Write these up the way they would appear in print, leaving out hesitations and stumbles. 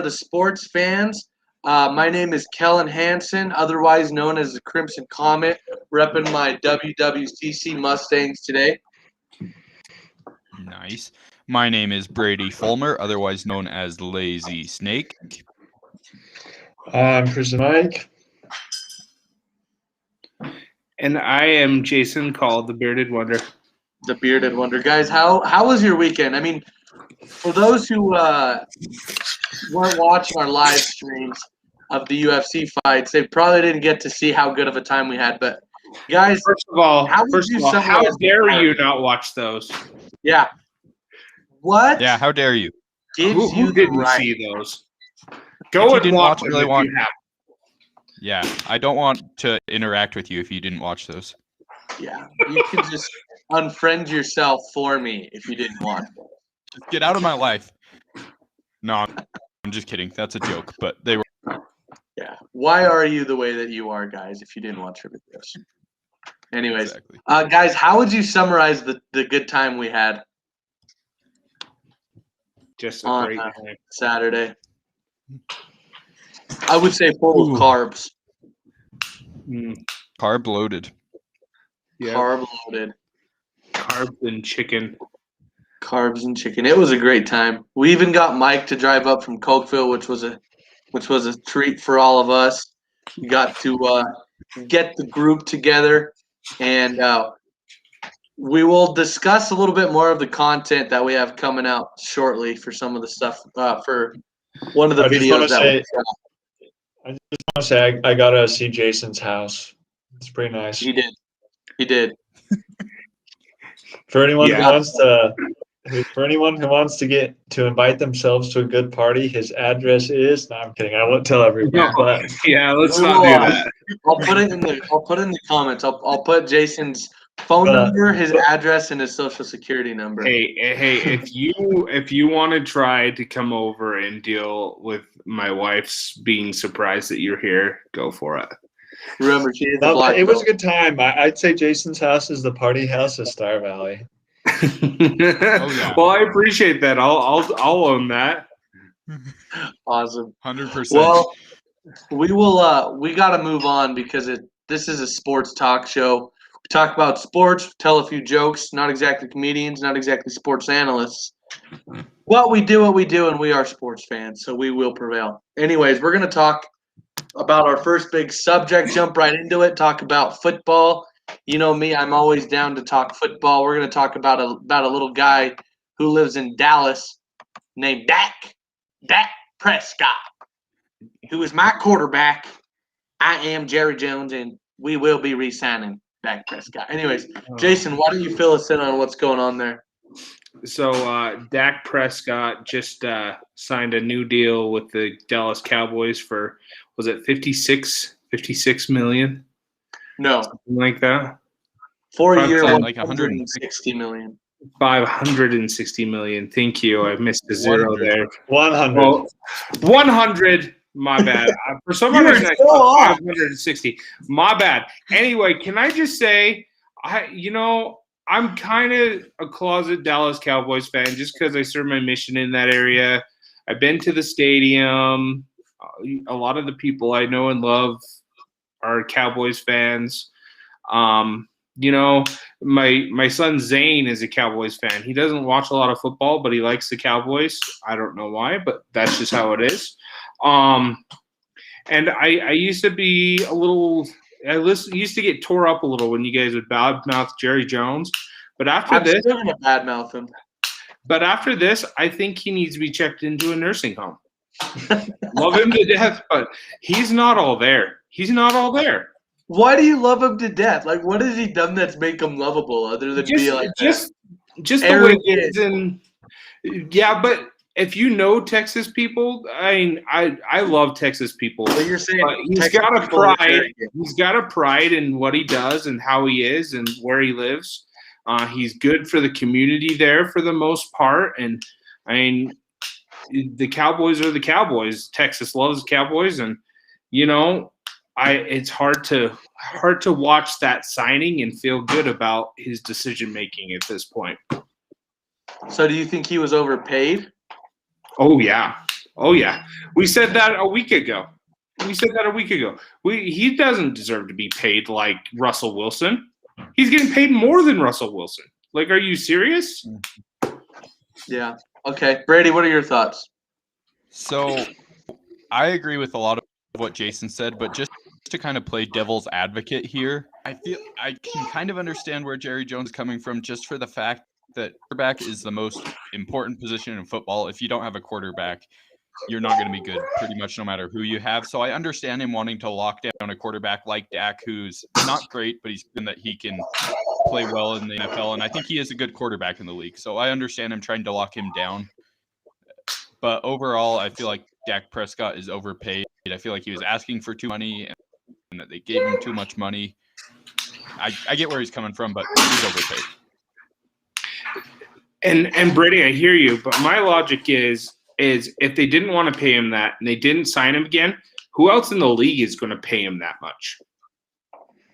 the Sports Fans. My name is Kellen Hansen, otherwise known as the Crimson Comet, repping my WWCC Mustangs today. Nice. My name is Brady Fulmer, otherwise known as Lazy Snake. I'm Christian Mike. And I am Jason, called the Bearded Wonder. The Bearded Wonder. Guys, how was your weekend? I mean, for those who weren't watching our live streams of the UFC fights, they probably didn't get to see how good of a time we had. But, guys, First of all, how dare you not watch those? Yeah. What? Yeah, how dare you? Who didn't see those? Go and watch them if you have. Yeah, I don't want to interact with you if you didn't watch those. Yeah, you can just unfriend yourself for me if you didn't watch them. Just get out of my life. No, I'm just kidding. That's a joke, but they were. Yeah. Why are you the way that you are, guys, if you didn't watch your videos? Anyways, Exactly. Guys, how would you summarize the good time we had? Just a on great time. Saturday. I would say full of carbs. Carb loaded. Yeah. Carb loaded. Carbs and chicken. Carbs and chicken. It was a great time. We even got Mike to drive up from Cokeville, which was a treat for all of us. We got to get the group together, and we will discuss a little bit more of the content that we have coming out shortly for some of the stuff for one of the videos that we shot. I just want to say I got to see Jason's house. It's pretty nice. He did. For anyone who wants to get to invite themselves to a good party, his address is. No, I'm kidding. I won't tell everyone. But yeah, let's not do that. I'll put it in the comments. I'll put Jason's phone number, his address, and his social security number. Hey, if you want to try to come over and deal with my wife's being surprised that you're here, go for it. Remember, she is it was a good time. I'd say Jason's house is the party house of Star Valley. Oh yeah. Well, I appreciate that. I'll own that. Awesome. 100%. Well, we got to move on because this is a sports talk show. We talk about sports, tell a few jokes, not exactly comedians, not exactly sports analysts. What we do, and we are sports fans, so we will prevail. Anyways, we're going to talk about our first big subject, jump right into it, talk about football. You know me, I'm always down to talk football. We're going to talk about a little guy who lives in Dallas named Dak Prescott, who is my quarterback. I am Jerry Jones, and we will be re-signing Dak Prescott. Anyways, Jason, why don't you fill us in on what's going on there? So Dak Prescott just signed a new deal with the Dallas Cowboys for, was it 56 million? No. Something like that. 4 year, like 160 million. 560 million. Thank you. I missed the zero 100. there. 100. Oh, 100. My bad. For some reason, I thought 560. My bad. Anyway, can I just say, I'm kind of a closet Dallas Cowboys fan just because I serve my mission in that area. I've been to the stadium. A lot of the people I know and love are Cowboys fans. My son Zane is a Cowboys fan. He doesn't watch a lot of football, but he likes the Cowboys. I don't know why, but that's just how it is. And I used to be a little – used to get tore up a little when you guys would badmouth Jerry Jones. But after this – I'm still going to badmouth him. But after this, I think he needs to be checked into a nursing home. Love him to death, but he's not all there. He's not all there. Why do you love him to death? Like, what has he done that's make him lovable other than be like just the way he is? And yeah, but if you know Texas people, I mean, I love Texas people. But you're saying he's got a pride. He's got a pride in what he does and how he is and where he lives. He's good for the community there for the most part, and I mean, the Cowboys are the Cowboys. Texas loves Cowboys, and it's hard to watch that signing and feel good about his decision making at this point. So, do you think he was overpaid? Oh yeah, Oh yeah, we said that a week ago. He doesn't deserve to be paid like Russell Wilson. He's getting paid more than Russell Wilson. Like, are you serious? Yeah. Okay, Brady, what are your thoughts? So I agree with a lot of what Jason said, but just to kind of play devil's advocate here, I feel I can kind of understand where Jerry Jones is coming from, just for the fact that quarterback is the most important position in football. If you don't have a quarterback, you're not going to be good pretty much no matter who you have. So I understand him wanting to lock down a quarterback like Dak, who's not great, but he's proven that he can play well in the NFL. And I think he is a good quarterback in the league. So I understand him trying to lock him down. But overall, I feel like Dak Prescott is overpaid. I feel like he was asking for too much money and that they gave him too much money. I get where he's coming from, but he's overpaid. And Brady, I hear you, but my logic is if they didn't want to pay him that and they didn't sign him again, who else in the league is going to pay him that much?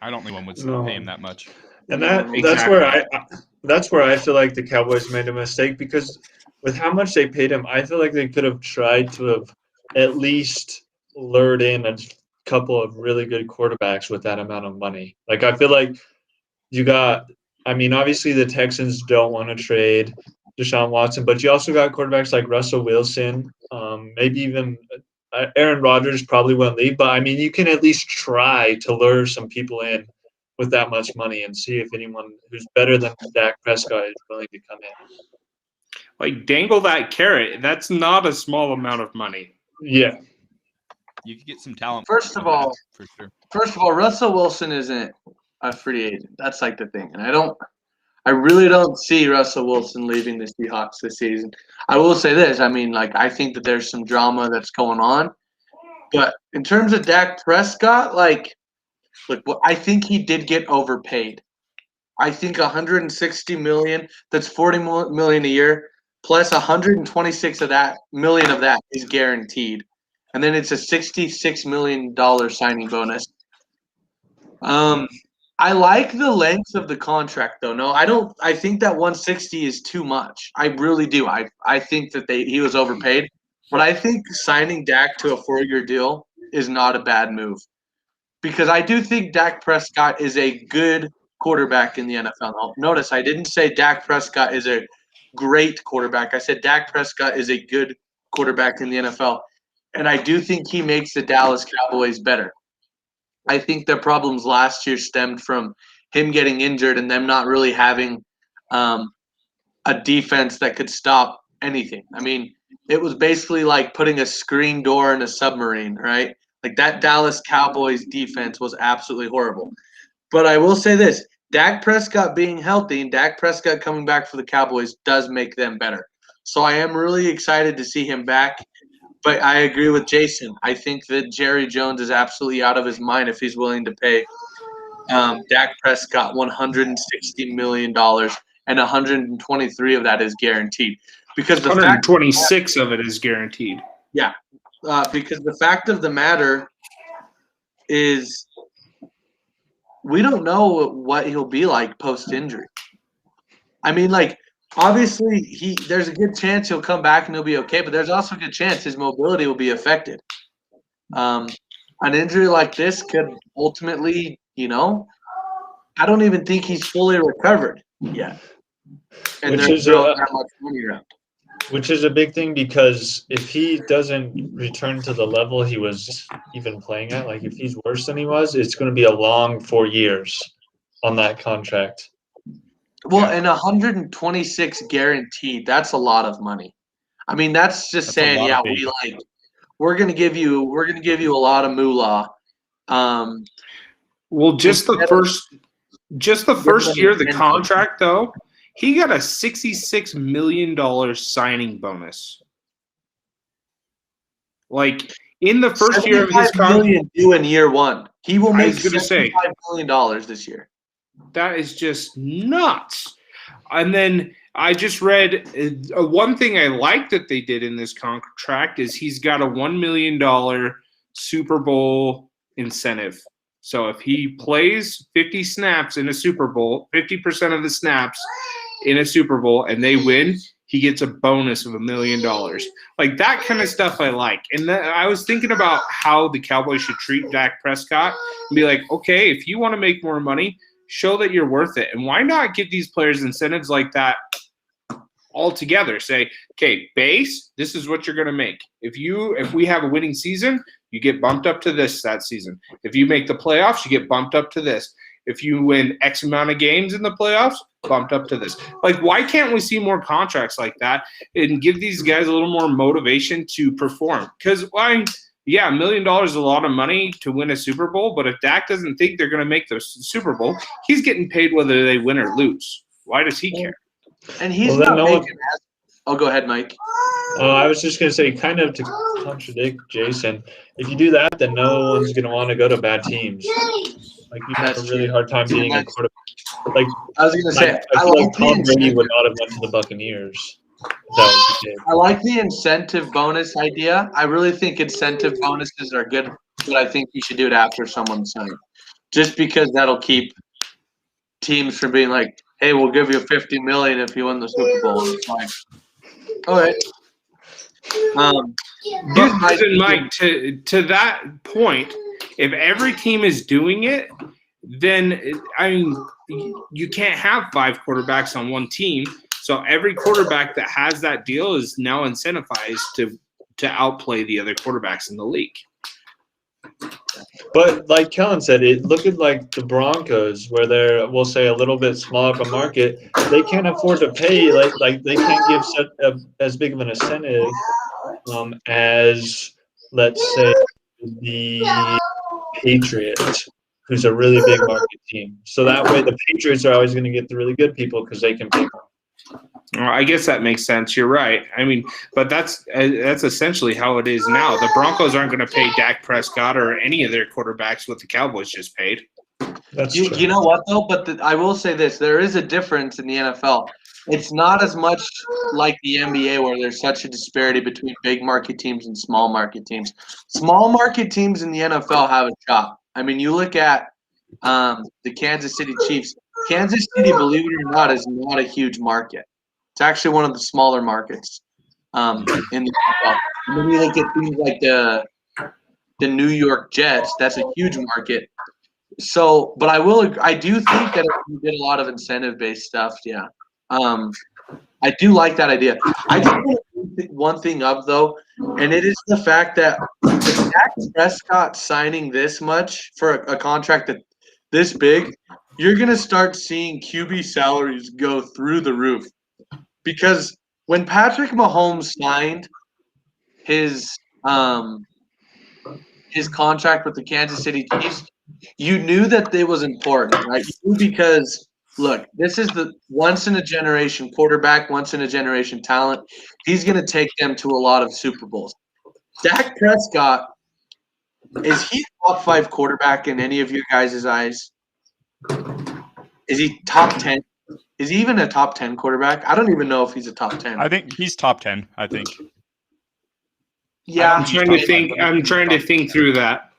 I don't think one would pay him that much. And that's where I feel like the Cowboys made a mistake, because with how much they paid him, I feel like they could have tried to have at least lured in a couple of really good quarterbacks with that amount of money. Like, I feel like obviously the Texans don't want to trade Deshaun Watson, but you also got quarterbacks like Russell Wilson, maybe even Aaron Rodgers probably won't leave, but you can at least try to lure some people in with that much money and see if anyone who's better than Dak Prescott is willing to come in. Like, dangle that carrot. That's not a small amount of money. Yeah. You could get some talent. First of all, for sure. Russell Wilson isn't a free agent. That's like the thing. And I really don't see Russell Wilson leaving the Seahawks this season. I will say this. I think that there's some drama that's going on. But in terms of Dak Prescott, I think he did get overpaid. I think $160 million, that's $40 million a year, plus $126 million of that is guaranteed. And then it's a $66 million signing bonus. I like the length of the contract, though. No, I don't. I think that 160 is too much. I really do. I think that he was overpaid, but I think signing Dak to a 4-year deal is not a bad move, because I do think Dak Prescott is a good quarterback in the NFL. Now, notice I didn't say Dak Prescott is a great quarterback. I said Dak Prescott is a good quarterback in the NFL, and I do think he makes the Dallas Cowboys better. I think their problems last year stemmed from him getting injured and them not really having a defense that could stop anything. It was basically like putting a screen door in a submarine, right? Like, that Dallas Cowboys defense was absolutely horrible. But I will say this, Dak Prescott being healthy and Dak Prescott coming back for the Cowboys does make them better. So I am really excited to see him back. But I agree with Jason. I think that Jerry Jones is absolutely out of his mind if he's willing to pay Dak Prescott $160 million, and 123 of that is guaranteed. Because the 126 of it is guaranteed. Yeah, because the fact of the matter is we don't know what he'll be like post-injury. Obviously, there's a good chance he'll come back and he'll be okay, but there's also a good chance his mobility will be affected. An injury like this could ultimately, I don't even think he's fully recovered yet. And there's not that much money around. Which is a big thing, because if he doesn't return to the level he was even playing at, like if he's worse than he was, it's going to be a long 4 years on that contract. Well, and 126 guaranteed, that's a lot of money. That's just saying, yeah, we're gonna give you a lot of moolah. Well, just the first year of the contract, though, he got a $66 million signing bonus. Like, in the first year of his contract, due in year one, he will make $75 million this year. That is just nuts. And then I just read one thing I like that they did in this contract is he's got a $1 million Super Bowl incentive. So if he plays 50 snaps in a Super Bowl, 50% of the snaps in a Super Bowl, and they win, he gets a bonus of $1 million. Like that kind of stuff I like. And I was thinking about how the Cowboys should treat Dak Prescott and be like, okay, if you want to make more money, show that you're worth it. And why not give these players incentives like that all together? Say, okay, base, this is what you're going to make. If we have a winning season, you get bumped up to this that season. If you make the playoffs, you get bumped up to this. If you win X amount of games in the playoffs, bumped up to this. Like, why can't we see more contracts like that and give these guys a little more motivation to perform? Because, yeah, $1 million is a lot of money to win a Super Bowl, but if Dak doesn't think they're going to make the Super Bowl, he's getting paid whether they win or lose. Why does he care? And he's not making – oh, go ahead, Mike. I was just going to say, kind of to contradict Jason, if you do that, then no one's going to want to go to bad teams. Like, you have a really hard time being a quarterback. Like, I was going to say, I feel like Tom Brady would not have went to the Buccaneers. I like the incentive bonus idea. I really think incentive bonuses are good, but I think you should do it after someone's signed. Just because that'll keep teams from being like, hey, we'll give you $50 million if you win the Super Bowl. It's like, all right. Mike, to that point, if every team is doing it, then you can't have 5 quarterbacks on one team. So every quarterback that has that deal is now incentivized to outplay the other quarterbacks in the league. But like Kellen said, look at like the Broncos, where they're, we'll say, a little bit smaller of a market. They can't afford to pay like they can't give as big of an incentive as, let's say, the Patriots, who's a really big market team. So that way, the Patriots are always going to get the really good people because they can pick them. Well, I guess that makes sense. You're right. I mean, but that's essentially how it is now. The Broncos aren't going to pay Dak Prescott or any of their quarterbacks what the Cowboys just paid. That's true. You know what, though? But I will say this. There is a difference in the NFL. It's not as much like the NBA where there's such a disparity between big market teams and small market teams. Small market teams in the NFL have a shot. I mean, you look at the Kansas City Chiefs. Kansas City, believe it or not, is not a huge market. It's actually one of the smaller markets in the NFL. And then you look at things like the New York Jets. That's a huge market. So, but I do think that if you did a lot of incentive-based stuff, yeah. I do like that idea. I just want to pick one thing up, though, and it is the fact that with Dak Prescott signing this much for a contract this big, you're going to start seeing QB salaries go through the roof. Because when Patrick Mahomes signed his contract with the Kansas City Chiefs, you knew that it was important, right? You knew because, look, this is the once-in-a-generation quarterback, once-in-a-generation talent. He's going to take them to a lot of Super Bowls. Dak Prescott, is he a top 5 quarterback in any of your guys' eyes? Is he top 10? Is he even a top 10 quarterback? I don't even know if he's a top 10. I think he's top 10, I think. Yeah. I'm trying to think through that.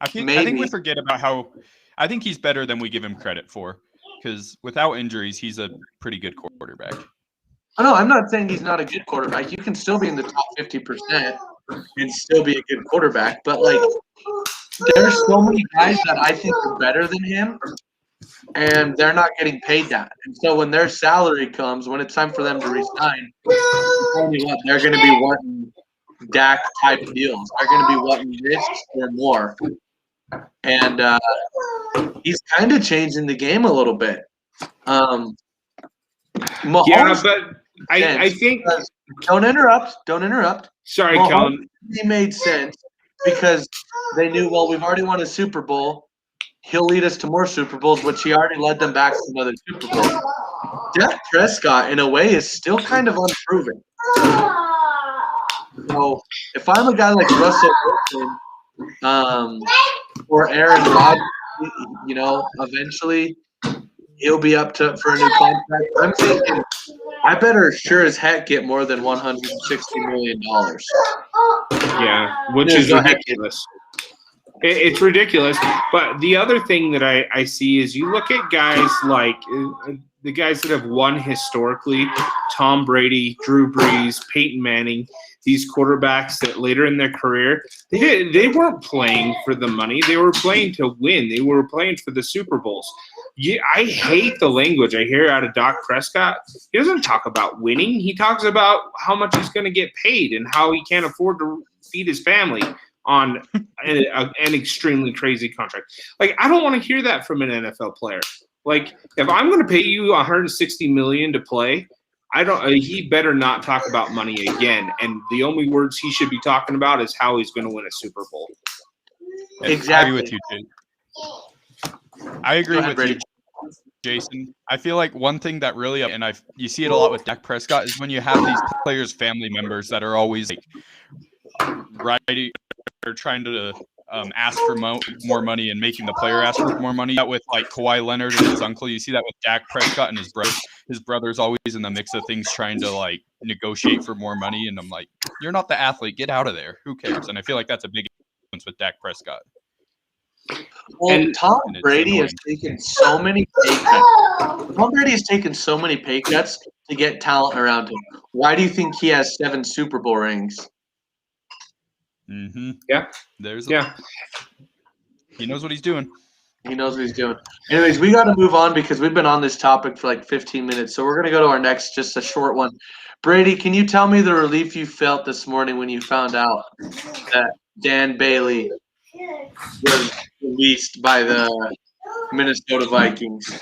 I think we forget about how – I think he's better than we give him credit for, because without injuries, he's a pretty good quarterback. Oh, no, I'm not saying he's not a good quarterback. You can still be in the top 50% and still be a good quarterback. But, like, there's so many guys that I think are better than him, and they're not getting paid that. And so when their salary comes, when it's time for them to resign, they're going to be wanting Dak-type deals. They're going to be wanting this or more. And he's kind of changing the game a little bit. Mahomes, yeah, but I think – Don't interrupt. Sorry, Mahomes, Kellen. He made sense because they knew, well, we've already won a Super Bowl. He'll lead us to more Super Bowls, which he already led them back to another Super Bowl. Dak Prescott, in a way, is still kind of unproven. So if I'm a guy like Russell Wilson or Aaron Rodgers, eventually he'll be up for a new contract. I'm thinking I better sure as heck get more than $160 million. Yeah, which is ridiculous. It's ridiculous. But the other thing that I see is you look at guys like the guys that have won historically, Tom Brady, Drew Brees, Peyton Manning, these quarterbacks that later in their career, they weren't playing for the money. They were playing to win. They were playing for the Super Bowls. Yeah, I hate the language I hear out of Dak Prescott. He doesn't talk about winning. He talks about how much he's going to get paid and how he can't afford to feed his family on an extremely crazy contract. Like, I don't want to hear that from an NFL player. Like, if I'm going to pay you $160 million to play, he better not talk about money again. And the only words he should be talking about is how he's going to win a Super Bowl. Exactly. I agree with you, Jason. I agree with you, Jason. I feel like one thing that really, and you see it a lot with Dak Prescott, is when you have these players' family members that are always like writing or trying to ask for more money and making the player ask for more money. That with like Kawhi Leonard and his uncle, you see that with Dak Prescott and his brother. His brother's always in the mix of things, trying to like negotiate for more money. And I'm like, you're not the athlete. Get out of there. Who cares? And I feel like that's a big influence with Dak Prescott. Well, Tom Brady has taken so many pay cuts. Tom Brady has taken so many pay cuts to get talent around him. Why do you think he has 7 Super Bowl rings? Mm-hmm. Yeah. He knows what he's doing. He knows what he's doing. Anyways, we got to move on because we've been on this topic for like 15 minutes. So we're going to go to our next, just a short one. Brady, can you tell me the relief you felt this morning when you found out that Dan Bailey was released by the Minnesota Vikings?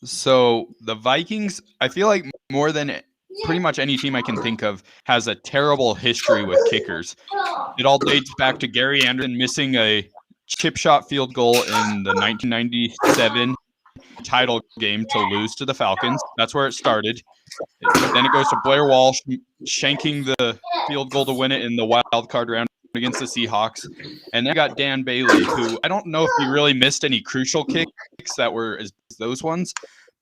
So the Vikings, I feel like more than pretty much any team I can think of, has a terrible history with kickers. It all dates back to Gary Anderson missing a chip shot field goal in the 1997 title game to lose to the Falcons. That's where it started. Then it goes to Blair Walsh shanking the field goal to win it in the wild card round against the Seahawks. And then got Dan Bailey, who I don't know if he really missed any crucial kicks that were as those ones,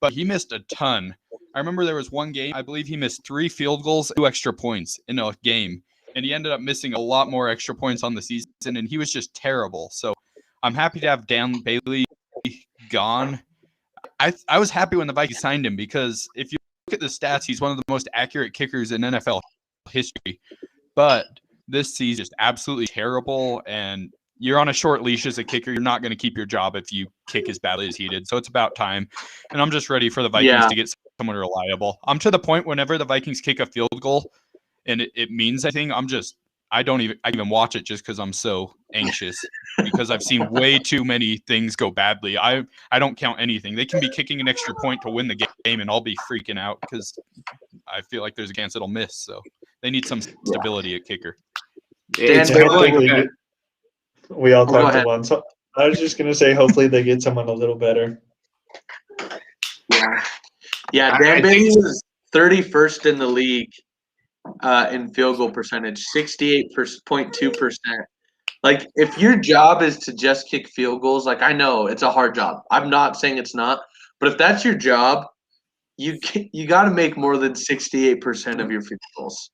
but he missed a ton. I remember there was one game, I believe he missed 3 field goals, 2 extra points in a game. And he ended up missing a lot more extra points on the season, and he was just terrible. So I'm happy to have Dan Bailey gone. I was happy when the Vikings signed him because if you look at the stats, he's one of the most accurate kickers in NFL history. But this season is just absolutely terrible, and you're on a short leash as a kicker. You're not going to keep your job if you kick as badly as he did. So it's about time. And I'm just ready for the Vikings to get someone reliable. I'm to the point whenever the Vikings kick a field goal and it means anything, I even watch it just because I'm so anxious because I've seen way too many things go badly. I don't count anything. They can be kicking an extra point to win the game and I'll be freaking out because I feel like there's a chance it'll miss. So they need some stability at kicker. We all talked at once. I was just going to say, hopefully they get someone a little better. Yeah, Dan Bailey was 31st in the league in field goal percentage, 68.2%. Like, if your job is to just kick field goals, like, I know it's a hard job. I'm not saying it's not. But if that's your job, you got to make more than 68% of your field goals.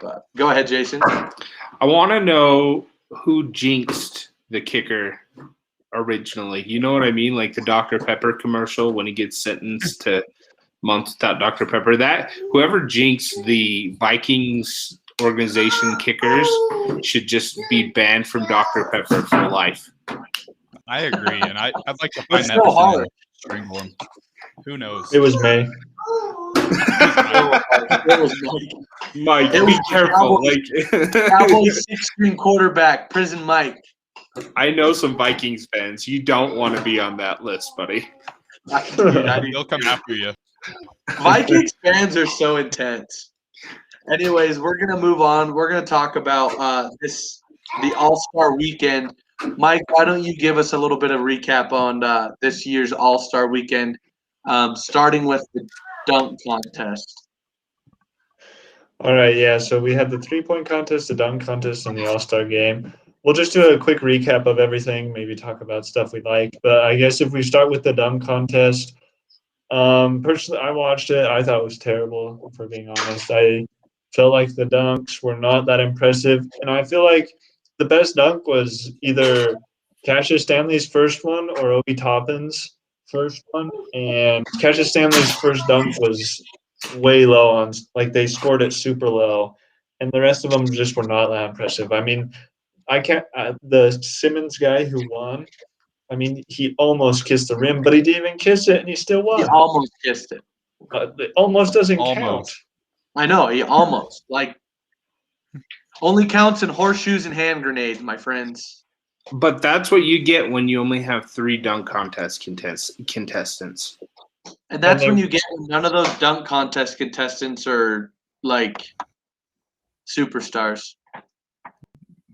But go ahead, Jason. I want to know who jinxed the kicker originally. You know what I mean? Like the Dr. Pepper commercial when he gets sentenced to months without Dr. Pepper. That whoever jinxed the Vikings organization kickers should just be banned from Dr. Pepper for life. I agree, and I'd like to find that hard. and strangle him. Who knows? It was May. It was Mike, It be was careful. Cowboys 6-string quarterback, Prison Mike. I know some Vikings fans. You don't want to be on that list, buddy. They'll come after you. Vikings fans are so intense. Anyways, we're gonna move on. We're gonna talk about the All-Star Weekend. Mike, why don't you give us a little bit of recap on this year's All-Star Weekend, starting with the dunk contest. All right, yeah. So we had the 3-point contest, the dunk contest, and the All-Star game. We'll just do a quick recap of everything, maybe talk about stuff we like. But I guess if we start with the dunk contest, personally, I watched it. I thought it was terrible, for being honest. I felt like the dunks were not that impressive. And I feel like the best dunk was either Cassius Stanley's first one or Obi Toppin's. first one, and Cassius Stanley's first dunk was way low on, like they scored it super low, and the rest of them just were not that impressive. I mean, I can't. The Simmons guy who won, I mean, he almost kissed the rim, but he didn't even kiss it, and he still He won. almost kissed it. It almost doesn't count. Almost. I know, he almost. Like, only counts in horseshoes and hand grenades, my friends. But that's what you get when you only have 3 dunk contestants. And that's And when they- you get none of those dunk contest contestants are like superstars.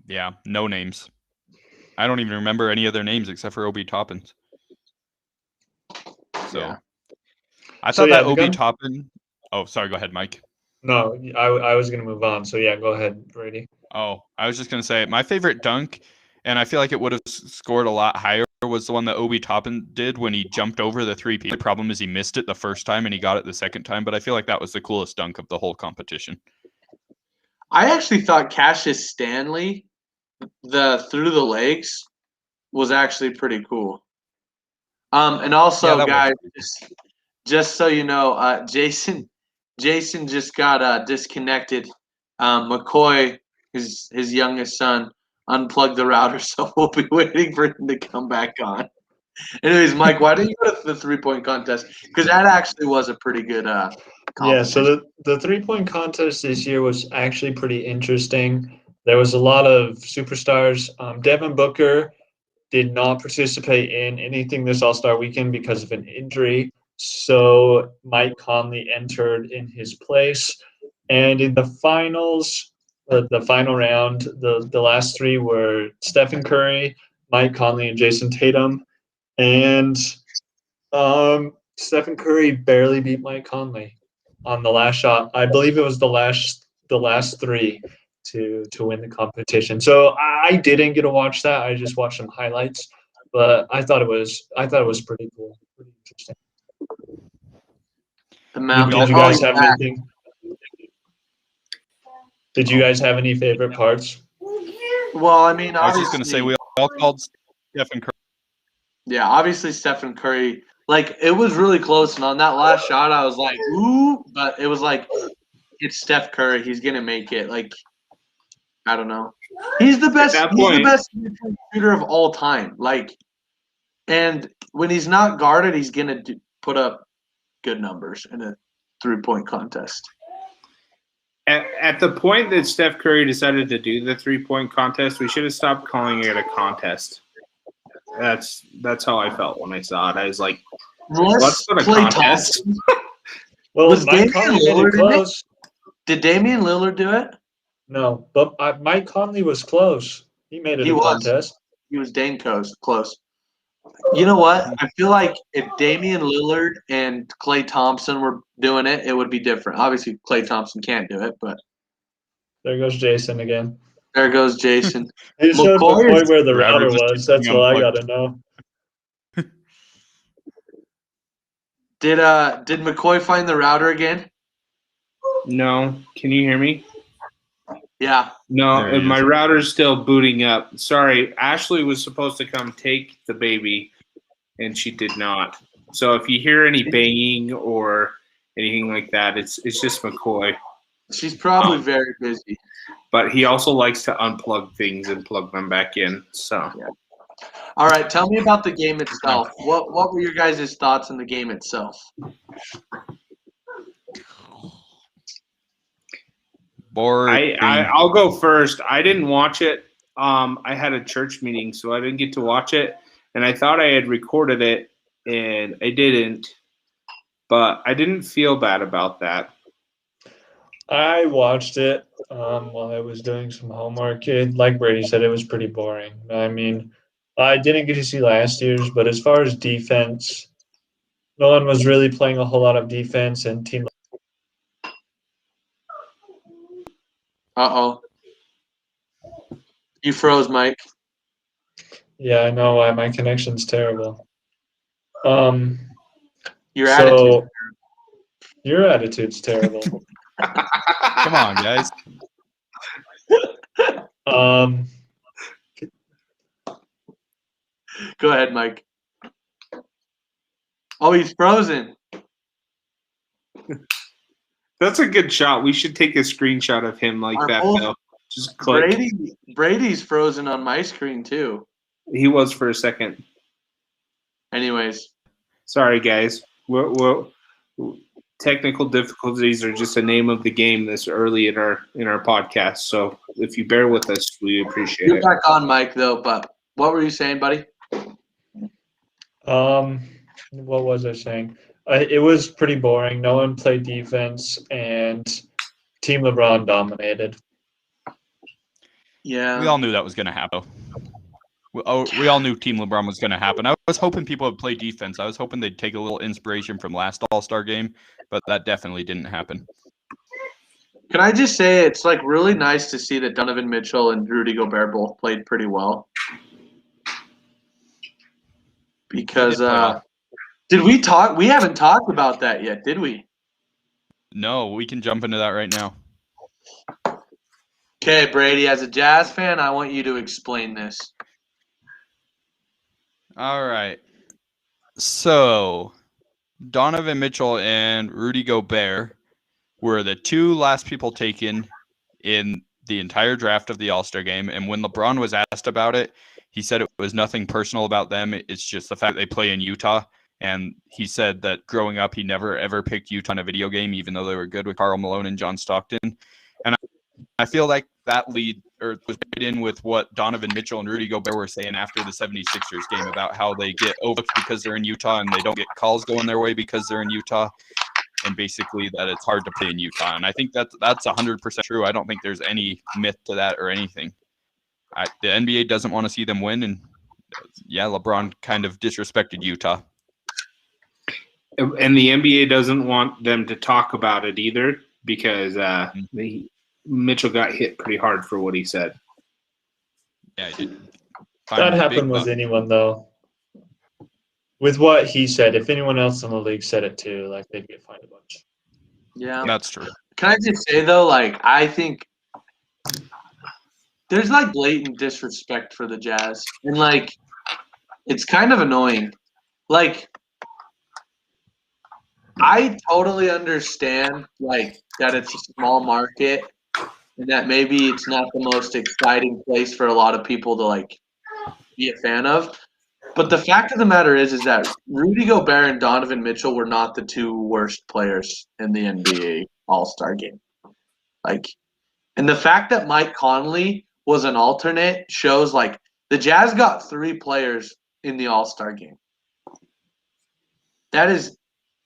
Yeah, no names. I don't even remember any of their names except for Obi Toppin. So Yeah. I So, thought yeah, that the Obi gun- Toppin. Oh, sorry. Go ahead, Mike. No, I was gonna move on. So yeah, go ahead, Brady. Oh, I was just gonna say my favorite dunk, and I feel like it would have scored a lot higher, was the one that Obi Toppin did when he jumped over the 3 people. The problem is he missed it the first time and he got it the second time, but I feel like that was the coolest dunk of the whole competition. I actually thought Cassius Stanley, the through the legs, was actually pretty cool. And also, that was guys, pretty just so you know, Jason just got disconnected. McCoy, his youngest son, unplugged the router, so we'll be waiting for him to come back on. Anyways, Mike, why didn't you go to the 3-point contest? Because that actually was a pretty good Yeah, so competition. the 3-point contest this year was actually pretty interesting. There was a lot of superstars. Devin Booker did not participate in anything this All-Star weekend because of an injury. So Mike Conley entered in his place. And in the finals, the final round, the last 3 were Stephen Curry, Mike Conley, and Jason Tatum. And Stephen Curry barely beat Mike Conley on the last shot. I believe it was the last 3 to win the competition. So I didn't get to watch that. I just watched some highlights, but I thought it was pretty cool, pretty interesting. The Did, Mount. did you Oh, guys yeah. have anything? Did you guys have any favorite parts? Well, I mean, I was just gonna say we all called Stephen Curry. yeah, obviously Stephen Curry. Like, it was really close, and on that last shot, I was like, ooh, but it was like, it's Steph Curry. He's gonna make it. Like, I don't know. He's the best. that He's the point- best shooter of all time. Like, and when he's not guarded, he's gonna put up good numbers in a 3-point contest. At the point that Steph Curry decided to do the 3-point contest, we should have stopped calling it a contest. That's how I felt when I saw it. I was like, let's put a Klay contest. Thompson. Well, Was Mike Damian Conley made Lillard it in it? close. Did Damian Lillard do it? No, but Mike Conley was close. He made it He a was. contest. He was Dane close. You know what? I feel like if Damian Lillard and Klay Thompson were doing it, it would be different. Obviously, Klay Thompson can't do it, but There goes Jason again. there goes Jason. He showed McCoy McCoy is- where the Router router just was. keeps That's being all I unplugged. gotta know. Did McCoy find the router again? No, can you hear me? Yeah. No, There he my is. router's still booting up. Sorry, Ashley was supposed to come take the baby, and she did not. So if you hear any banging or anything like that, it's just McCoy. She's probably very busy. But he also likes to unplug things and plug them back in. So All right, tell me about the game itself. What were your guys' thoughts on the game itself? Boring. I'll go first. I didn't watch it. I had a church meeting, so I didn't get to watch it. And I thought I had recorded it, and I didn't. But I didn't feel bad about that. I watched it while I was doing some homework. Like Brady said, it was pretty boring. I mean, I didn't get to see last year's, but as far as defense, no one was really playing a whole lot of defense, and team. Uh-oh. You froze, Mike. Yeah, I know why my connection's terrible. Your So attitude. your attitude's terrible. Come on, guys. Go ahead, Mike. Oh, he's frozen. That's a good shot. We should take a screenshot of him like Our that, whole- Bill. Just click. Brady's frozen on my screen too. He was for a second. Anyways, Sorry, guys. We're technical difficulties are just a name of the game this early in our podcast. So if you bear with us, we appreciate you're it. back on mic though. But what were you saying, buddy? What was I saying? It was pretty boring. No one played defense, and Team LeBron dominated. Yeah. We all knew that was going to happen. We all knew Team LeBron was going to happen. I was hoping people would play defense. I was hoping they'd take a little inspiration from last All-Star game, but that definitely didn't happen. Can I just say it's like really nice to see that Donovan Mitchell and Rudy Gobert both played pretty well. Because did we talk? We haven't talked about that yet, did we? No, we can jump into that right now. Okay, Brady, as a Jazz fan, I want you to explain this. All right. So, Donovan Mitchell and Rudy Gobert were the two last people taken in the entire draft of the All-Star game. And when LeBron was asked about it, he said it was nothing personal about them. It's just the fact they play in Utah. And he said that growing up, he never, ever picked Utah in a video game, even though they were good with Karl Malone and John Stockton. And I feel like that was right in with what Donovan Mitchell and Rudy Gobert were saying after the 76ers game about how they get overlooked because they're in Utah and they don't get calls going their way because they're in Utah. And basically that it's hard to play in Utah. And I think that's 100% true. I don't think there's any myth to that or anything. The NBA doesn't want to see them win. And yeah, LeBron kind of disrespected Utah. And the NBA doesn't want them to talk about it either because Mitchell got hit pretty hard for what he said. Yeah, he did. That happened with anyone, though. With what he said, if anyone else in the league said it too, like they'd get fined a bunch. Yeah. That's true. Can I just say, though, like, I think there's, like, blatant disrespect for the Jazz. And, like, it's kind of annoying. Like, I totally understand, like, that it's a small market and that maybe it's not the most exciting place for a lot of people to, like, be a fan of. But the fact of the matter is that Rudy Gobert and Donovan Mitchell were not the two worst players in the NBA All-Star game. Like, and the fact that Mike Conley was an alternate shows, like, the Jazz got 3 players in the All-Star game. That is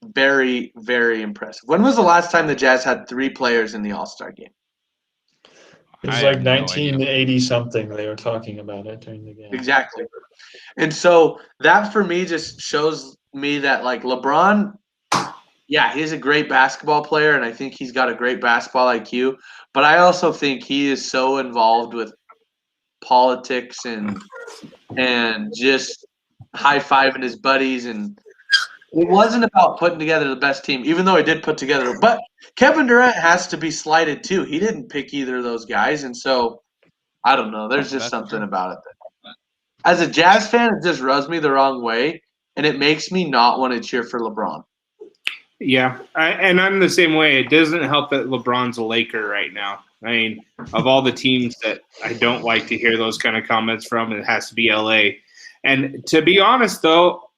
very, very impressive. When was the last time the Jazz had 3 players in the All-Star game? It was like 1980 something. They were talking about it during the game. Exactly. And so that for me just shows me that, like, LeBron, yeah, he's a great basketball player, and I think he's got a great basketball IQ. But I also think he is so involved with politics and just high-fiving his buddies. And it wasn't about putting together the best team, even though he did put together. But Kevin Durant has to be slighted too. He didn't pick either of those guys. And so, I don't know. There's just something about it. As a Jazz fan, it just rubs me the wrong way, and it makes me not want to cheer for LeBron. Yeah, and I'm the same way. It doesn't help that LeBron's a Laker right now. I mean, of all the teams that I don't like to hear those kind of comments from, it has to be LA. And to be honest, though,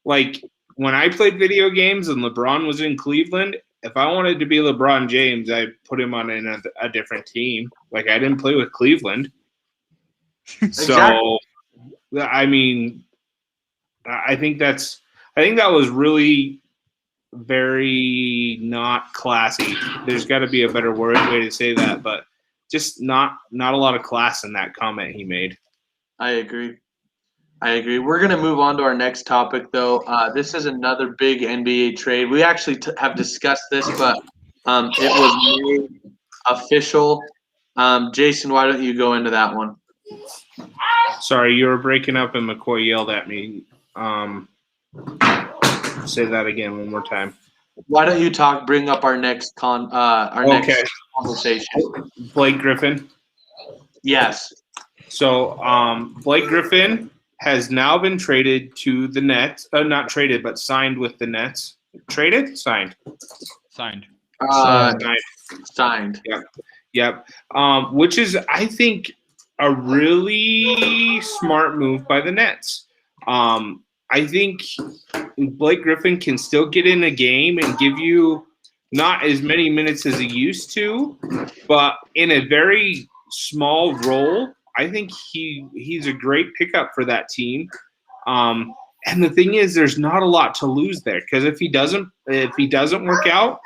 like when I played video games and LeBron was in Cleveland, if I wanted to be LeBron James, I'd put him on a different team. Like I didn't play with Cleveland. So, I mean, I think that was really very not classy. There's got to be a better way to say that, but just not a lot of class in that comment he made. I agree. We're going to move on to our next topic, though. This is another big NBA trade. We actually have discussed this, but it was made official. Jason, why don't you go into that one? Sorry, you were breaking up and McCoy yelled at me. Say that again one more time. Why don't you bring up our next next conversation? Blake Griffin. Yes. So Blake Griffin has now been traded to the Nets. Not traded, but signed with the Nets. Traded? Signed. Signed. Signed. Yep. Which is, I think, a really smart move by the Nets. I think Blake Griffin can still get in a game and give you not as many minutes as he used to, but in a very small role. I think he's a great pickup for that team. And the thing is, there's not a lot to lose there, because if he doesn't work out,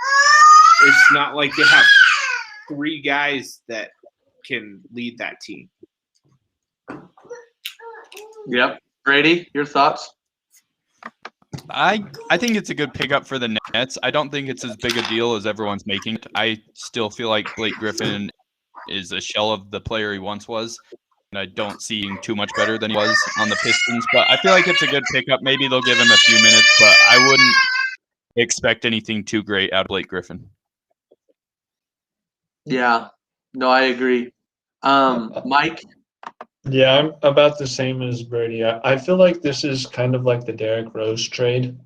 it's not like they have 3 guys that can lead that team. Yep. Brady, your thoughts? I think it's a good pickup for the Nets. I don't think it's as big a deal as everyone's making it. I still feel like Blake Griffin is a shell of the player he once was, and I don't see him too much better than he was on the Pistons. But I feel like it's a good pickup. Maybe they'll give him a few minutes, but I wouldn't expect anything too great out of Blake Griffin. Yeah. No, I agree. Mike? Yeah, I'm about the same as Brady. I feel like this is kind of like the Derrick Rose trade,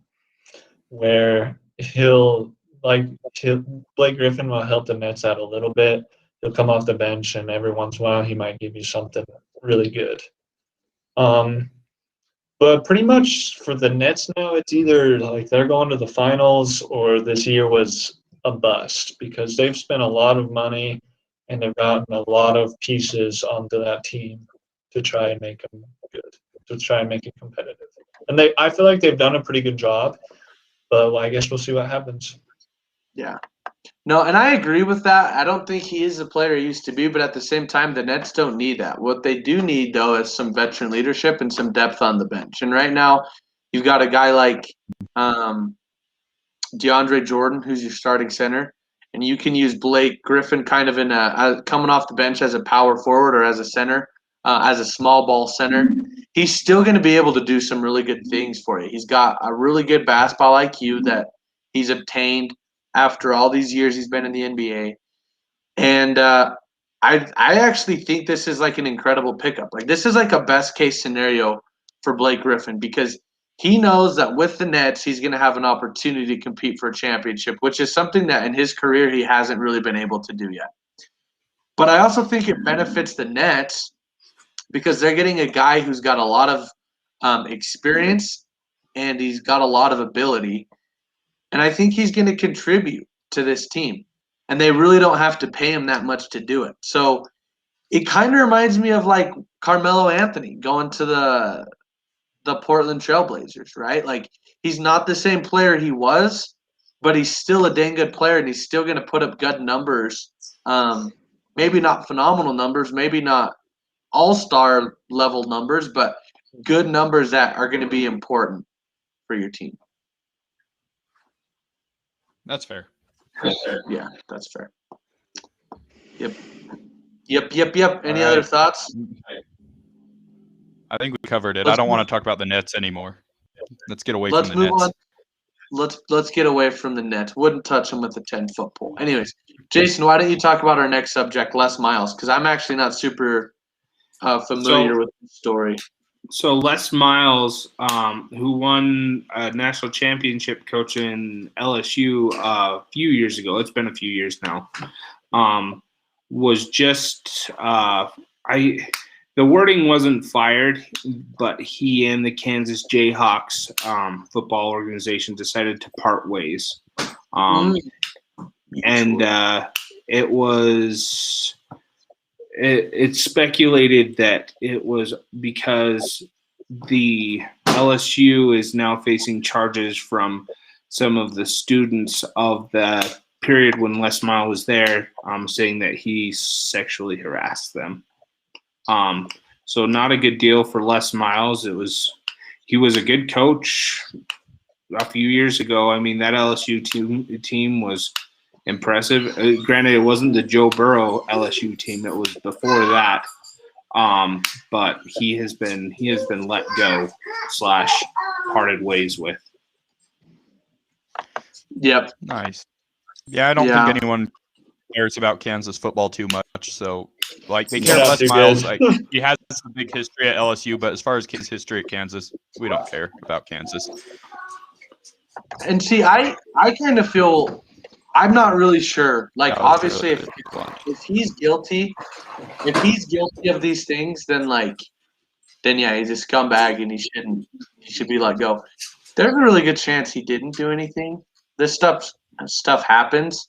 where Blake Griffin will help the Nets out a little bit. He'll come off the bench, and every once in a while he might give you something really good. But pretty much for the Nets now, it's either like they're going to the finals or this year was a bust, because they've spent a lot of money and they've gotten a lot of pieces onto that team to try and make them good, to try and make it competitive. And I feel like they've done a pretty good job, but I guess we'll see what happens. Yeah. No, and I agree with that. I don't think he is the player he used to be, but at the same time, the Nets don't need that. What they do need, though, is some veteran leadership and some depth on the bench. And right now, you've got a guy like DeAndre Jordan, who's your starting center, and you can use Blake Griffin kind of in coming off the bench as a power forward or as a center, as a small ball center. He's still going to be able to do some really good things for you. He's got a really good basketball IQ that he's obtained after all these years he's been in the NBA. And I actually think this is like an incredible pickup. Like, this is like a best case scenario for Blake Griffin, because he knows that with the Nets, he's going to have an opportunity to compete for a championship, which is something that in his career he hasn't really been able to do yet. But I also think it benefits the Nets because they're getting a guy who's got a lot of experience and he's got a lot of ability. And I think he's going to contribute to this team. And they really don't have to pay him that much to do it. So it kind of reminds me of like Carmelo Anthony going to the Portland Trailblazers, right? Like, he's not the same player he was, but he's still a dang good player, and he's still going to put up good numbers. Maybe not phenomenal numbers, maybe not all-star level numbers, but good numbers that are going to be important for your team. That's fair. Yeah, that's fair. Yep. Any All other right. thoughts? I think we covered it. Let's I don't move- want to talk about the Nets anymore. Let's get away Let's from the move Nets. on. Let's get away from the Nets. Wouldn't touch them with a 10-foot pole. Anyways, Jason, why don't you talk about our next subject, Les Miles? Because I'm actually not super familiar with the story. So Les Miles, who won a national championship coaching LSU a few years ago, it's been a few years now, was just the wording wasn't fired, but he and the Kansas Jayhawks football organization decided to part ways. And it was it's speculated that it was because the LSU is now facing charges from some of the students of the period when Les Miles was there, saying that he sexually harassed them. So not a good deal for Les Miles. He was a good coach a few years ago. I mean, that LSU team was impressive. Granted, it wasn't the Joe Burrow LSU team that was before that. But he has been let go / parted ways with. Yep. Nice. Yeah, I don't think anyone cares about Kansas football too much, so Like they Not care Les too Miles. good. Like he has a big history at LSU, but as far as his history at Kansas, we don't care about Kansas. And see, I kind of feel I'm not really sure. Like, That was obviously, really good. if he's guilty of these things, then yeah, he's a scumbag and he should be let go. There's a really good chance he didn't do anything. This stuff happens.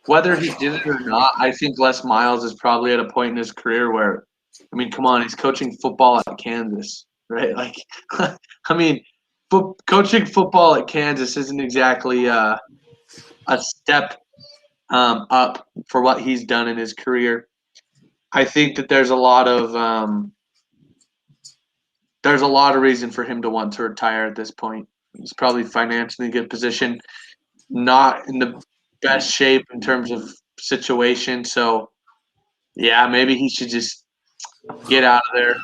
Whether he did it or not, I think Les Miles is probably at a point in his career where, I mean, come on, he's coaching football at Kansas, right? Like, I mean, coaching football at Kansas isn't exactly a step up for what he's done in his career. I think that there's a lot of reason for him to want to retire at this point. He's probably financially in a good position, not in the best shape in terms of situation. So, yeah, maybe he should just get out of there.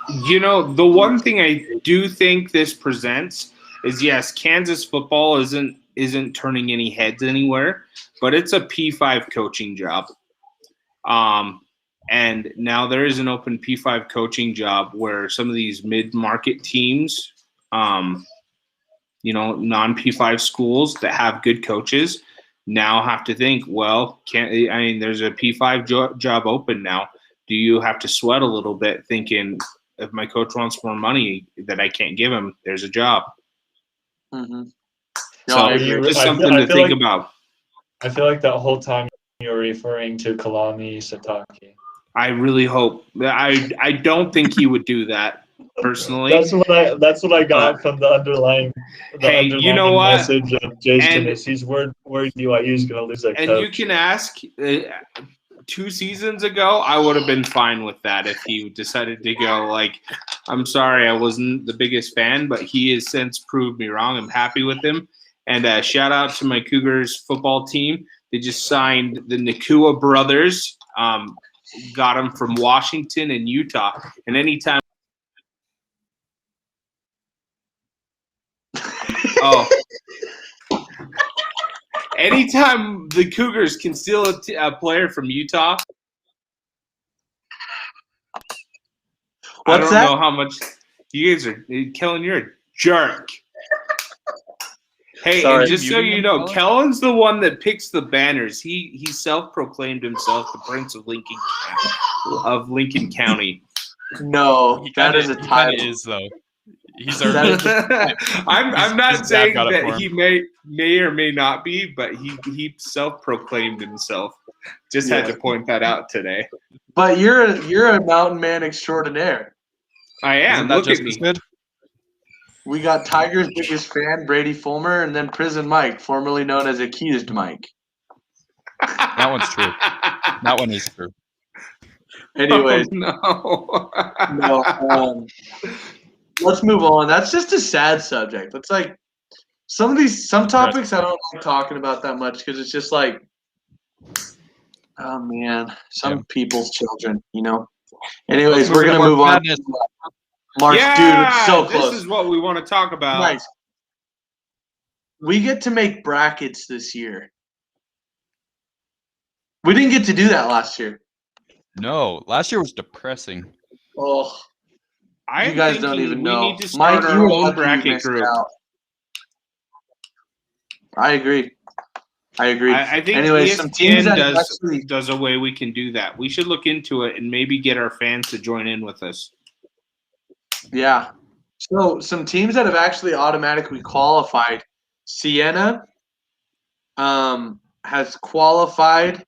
The one thing I do think this presents is, yes, Kansas football isn't turning any heads anywhere, but it's a P5 coaching job. And now there is an open P5 coaching job where some of these mid-market teams, non-P5 schools that have good coaches now have to think, well, there's a P5 job open now. Do you have to sweat a little bit thinking if my coach wants more money that I can't give him, there's a job. Mm-hmm. So just something to think about. I feel like that whole time you were referring to Kalani Sitake. I really hope. I don't think he would do that personally. That's what I got from the underlying you know what? message of Jason is he's worried BYU is going to lose their and coach. You can ask 2 seasons ago, I would have been fine with that if he decided to go. Like, I'm sorry, I wasn't the biggest fan, but he has since proved me wrong. I'm happy with him. And shout out to my Cougars football team. They just signed the Nakua brothers. Got them from Washington and Utah. And anytime anytime the Cougars can steal a player from Utah, I don't know how much you guys are. Kellen, you're a jerk. Hey, Sorry. And just so you know, Kellen's the one that picks the banners. He self-proclaimed himself the Prince of Lincoln County. No, that is a title. He is though. He's I'm not saying that he may or may not be, but he self-proclaimed himself. Just had to point that out today. But you're a mountain man extraordinaire. I am. Look at me. Good? We got Tiger's biggest fan, Brady Fulmer, and then Prison Mike, formerly known as Accused Mike. That one's true. That one is true. Anyways, no. Let's move on. That's just a sad subject. It's like some topics I don't like talking about that much because it's just like, oh man, people's children, Anyways, we're gonna move on. March, dude, it's so close. This is what we want to talk about. Nice. We get to make brackets this year. We didn't get to do that last year. No, last year was depressing. Oh, you guys don't even know. We need to start our own bracket group. I agree. I think anyways, some teams does a way we can do that. We should look into it and maybe get our fans to join in with us. Yeah. So some teams that have actually automatically qualified. Siena has qualified.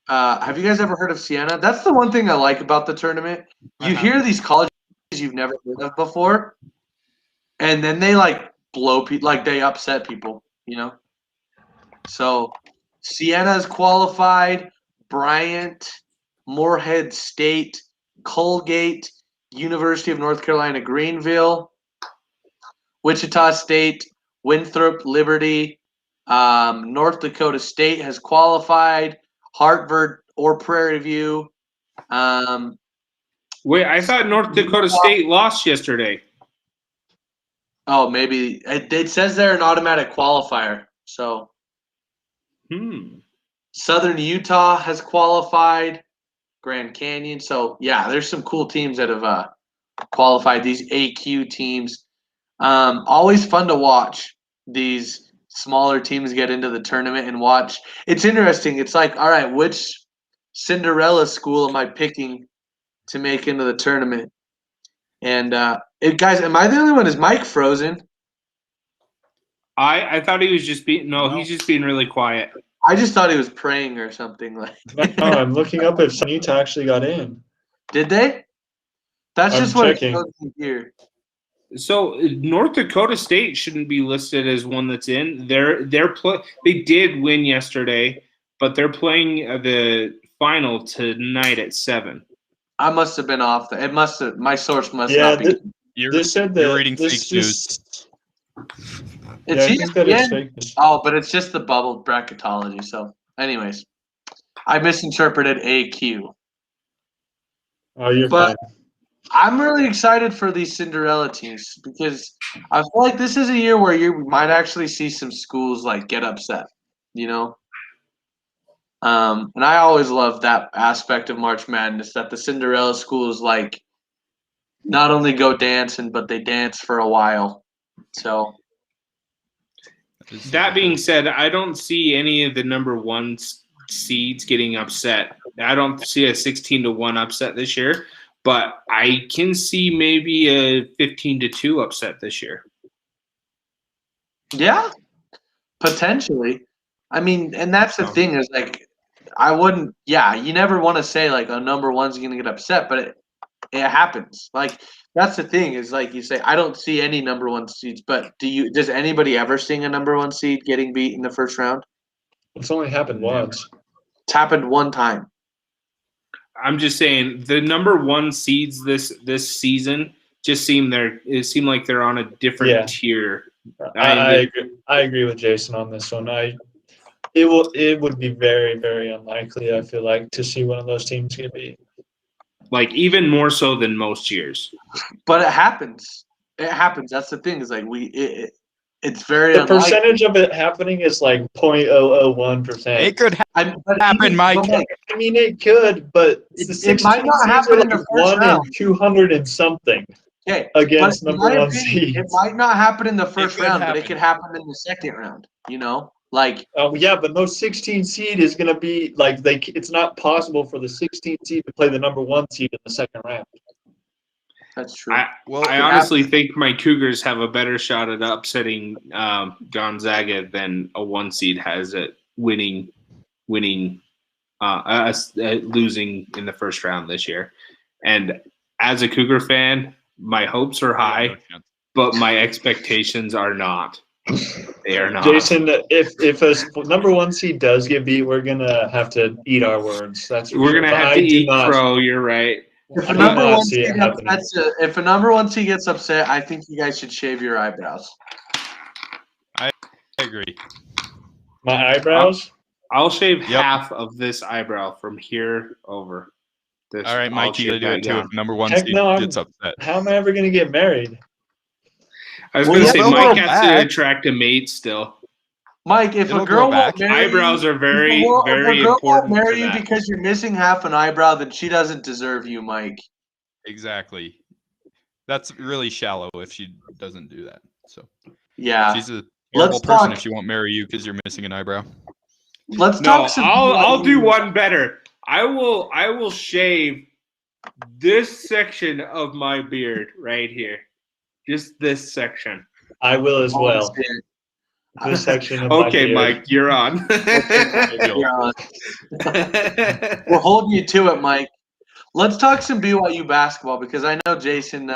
Have you guys ever heard of Siena? That's the one thing I like about the tournament. You hear these colleges you've never heard of before, and then they blow people, they upset people, So Siena's qualified. Bryant, Morehead State, Colgate, University of North Carolina, Greenville, Wichita State, Winthrop, Liberty, North Dakota State has qualified, Hartford or Prairie View. Wait, I thought North Dakota State lost yesterday. Oh, maybe. It says they're an automatic qualifier. So Southern Utah has qualified. Grand Canyon. So yeah, there's some cool teams that have qualified. These AQ teams. Always fun to watch these smaller teams get into the tournament and watch. It's interesting. It's like, all right, which Cinderella school am I picking to make into the tournament? And guys, am I the only one? Is Mike frozen? I thought he was just being he's just being really quiet. I just thought he was praying or something like. No, I'm looking up if Utah actually got in. Did they? That's I'm just what it checking. shows me here. So North Dakota State shouldn't be listed as one that's in. They did win yesterday, but they're playing the final tonight at 7. I must have been off. It must have. My source must Yeah, not be. You're, said that you're reading this fake news. just. It's I think that it's ESPN. fake news. Oh, but it's just the bubble bracketology. So, anyways, I misinterpreted AQ. Oh, you're But- fine. I'm really excited for these Cinderella teams because I feel like this is a year where you might actually see some schools like get upset, you know. And I always love that aspect of March Madness that the Cinderella schools like not only go dancing but they dance for a while. So That being said, I don't see any of the number 1 seeds getting upset. I don't see a 16-1 upset this year, but I can see maybe a 15-2 upset this year. yeah, potentially. I mean, and that's the thing is like I wouldn't. Yeah, you never want to say like a number one's going to get upset, but it happens. Like that's the thing is like you say I don't see any number 1 seeds, but does anybody ever see a number 1 seed getting beat in the first round? It's only happened once. It's happened one time. I'm just saying the number 1 seeds this season just seem like they're on a different tier. I agree with Jason on this one. It would be very, very unlikely, I feel like, to see one of those teams get beat. Like even more so than most years. But it happens. It happens. That's the thing is like it's very The unlikely. percentage of it happening is like 0.001%. It could But happen, even- Mike. but, like, I mean, it could, but It might not happen in the first 1 round. in 200 and something okay, against but in number my 1 opinion, seeds. it might not happen in the first could round, but it happen. could happen in the second round. You know, like Yeah, but no 16 seed is going to be like it's not possible for the 16 seed to play the number 1 seed in the second round. that's true. I honestly think my Cougars have a better shot at upsetting Gonzaga than a 1 seed has at losing in the first round this year. And as a Cougar fan, my hopes are high, but my expectations are not. They are not. Jason, if a number 1 seed does get beat, we're gonna have to eat our words. That's for We're sure. gonna But have I to do eat not- crow. You're right. If I a do number not one see it seed happening. if a number 1 seed gets upset, I think you guys should shave your eyebrows. I agree. My eyebrows. I'll shave Yep. half of this eyebrow from here over. All right, I'll Mike, you shave gotta do that it too. down. If number 1 Heck seed no, gets upset. How am I ever gonna get married? I was Well, going to yeah, say they'll Mike grow has to back. attract a mate still. Mike, if It'll a girl grow back. won't marry Eyebrows you, are very, if a very girl important won't marry for you that. because you're missing half an eyebrow, then she doesn't deserve you, Mike. Exactly. That's really shallow if she doesn't do that. So Yeah. she's a Let's horrible person talk- if she won't marry you because you're missing an eyebrow. Let's No, talk some. I'll do one better. I will shave this section of my beard right here. Just this section. I will as well. Oh, This section of my Okay, beard. Mike, you're on. Yeah. We're holding you to it, Mike. Let's talk some BYU basketball because I know Jason.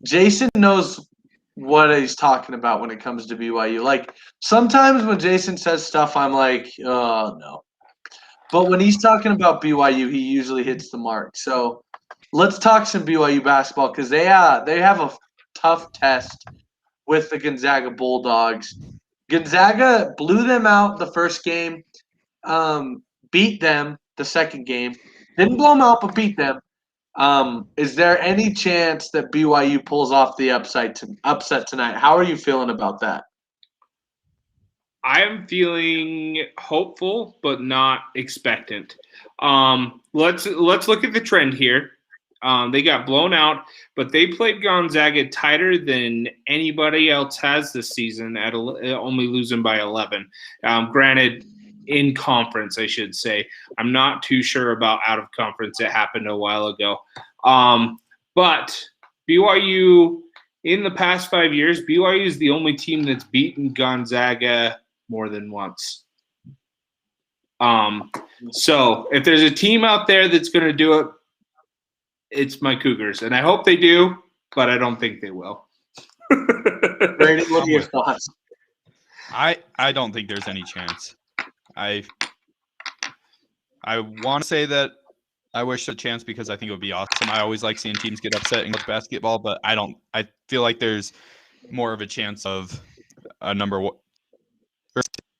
Jason knows what he's talking about when it comes to BYU. Like sometimes when Jason says stuff, I'm like, oh no. But when he's talking about BYU, he usually hits the mark. So let's talk some BYU basketball because they have a tough test with the Gonzaga Bulldogs. Gonzaga blew them out the first game, beat them the second game. Didn't blow them out, but beat them. Is there any chance that BYU pulls off the upset tonight? How are you feeling about that? I'm feeling hopeful, but not expectant. Let's look at the trend here. They got blown out, but they played Gonzaga tighter than anybody else has this season, at only losing by 11. Granted, in conference, I should say. I'm not too sure about out of conference. It happened a while ago. But BYU, in the past 5 years, BYU is the only team that's beaten Gonzaga more than once. So if there's a team out there that's going to do it, it's my Cougars. And I hope they do, but I don't think they will. Brady, what are your thoughts? I don't think there's any chance. I want to say that I wish a chance because I think it would be awesome. I always like seeing teams get upset in college basketball, but I feel like there's more of a chance of a number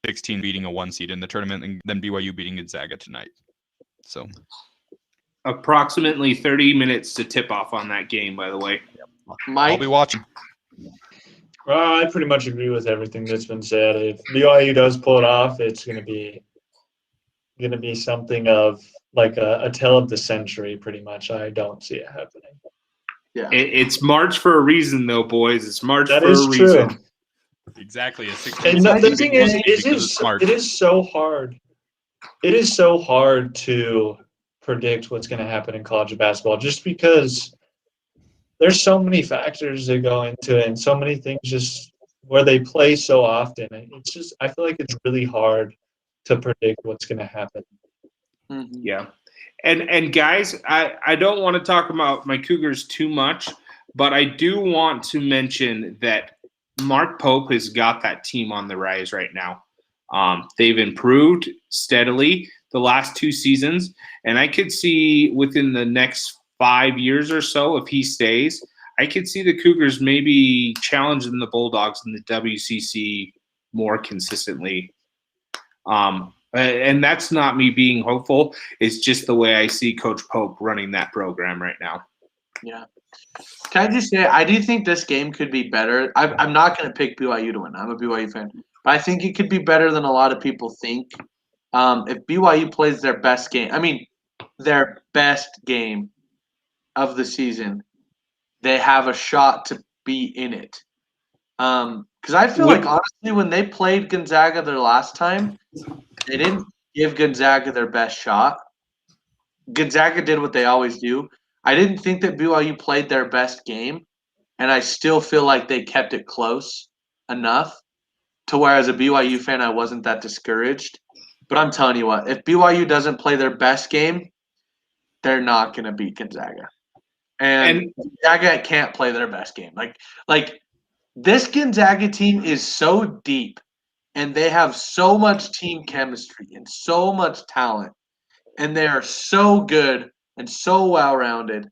16 beating a 1 seed in the tournament than BYU beating Gonzaga tonight. So approximately 30 minutes to tip off on that game, by the way. Mike? I'll be watching. I pretty much agree with everything that's been said. If BYU does pull it off, it's going to be something of like a tale of the century, pretty much. I don't see it happening. Yeah, It's March for a reason, though, boys. It's March That for is a reason. true. Exactly. And the thing is, it it is so hard. It is so hard to predict what's going to happen in college basketball just because there's so many factors that go into it and so many things just where they play so often. It's just, I feel like it's really hard to predict what's going to happen. Mm-hmm. Yeah. And guys, I don't want to talk about my Cougars too much, but I do want to mention that Mark Pope has got that team on the rise right now. They've improved steadily the last 2 seasons, and I could see within the next 5 years or so, if he stays, I could see the Cougars maybe challenging the Bulldogs in the WCC more consistently. And that's not me being hopeful. It's just the way I see Coach Pope running that program right now. Yeah. Can I just say, I do think this game could be better. I'm not going to pick BYU to win. I'm a BYU fan. But I think it could be better than a lot of people think. If BYU plays their best game, their best game of the season, they have a shot to be in it. Because I feel like, honestly, when they played Gonzaga their last time, they didn't give Gonzaga their best shot. Gonzaga did what they always do. I didn't think that BYU played their best game, and I still feel like they kept it close enough to where, as a BYU fan, I wasn't that discouraged. But I'm telling you what, if BYU doesn't play their best game, they're not going to beat Gonzaga. And Gonzaga can't play their best game. Like this Gonzaga team is so deep, and they have so much team chemistry and so much talent, and they are so good and so well-rounded.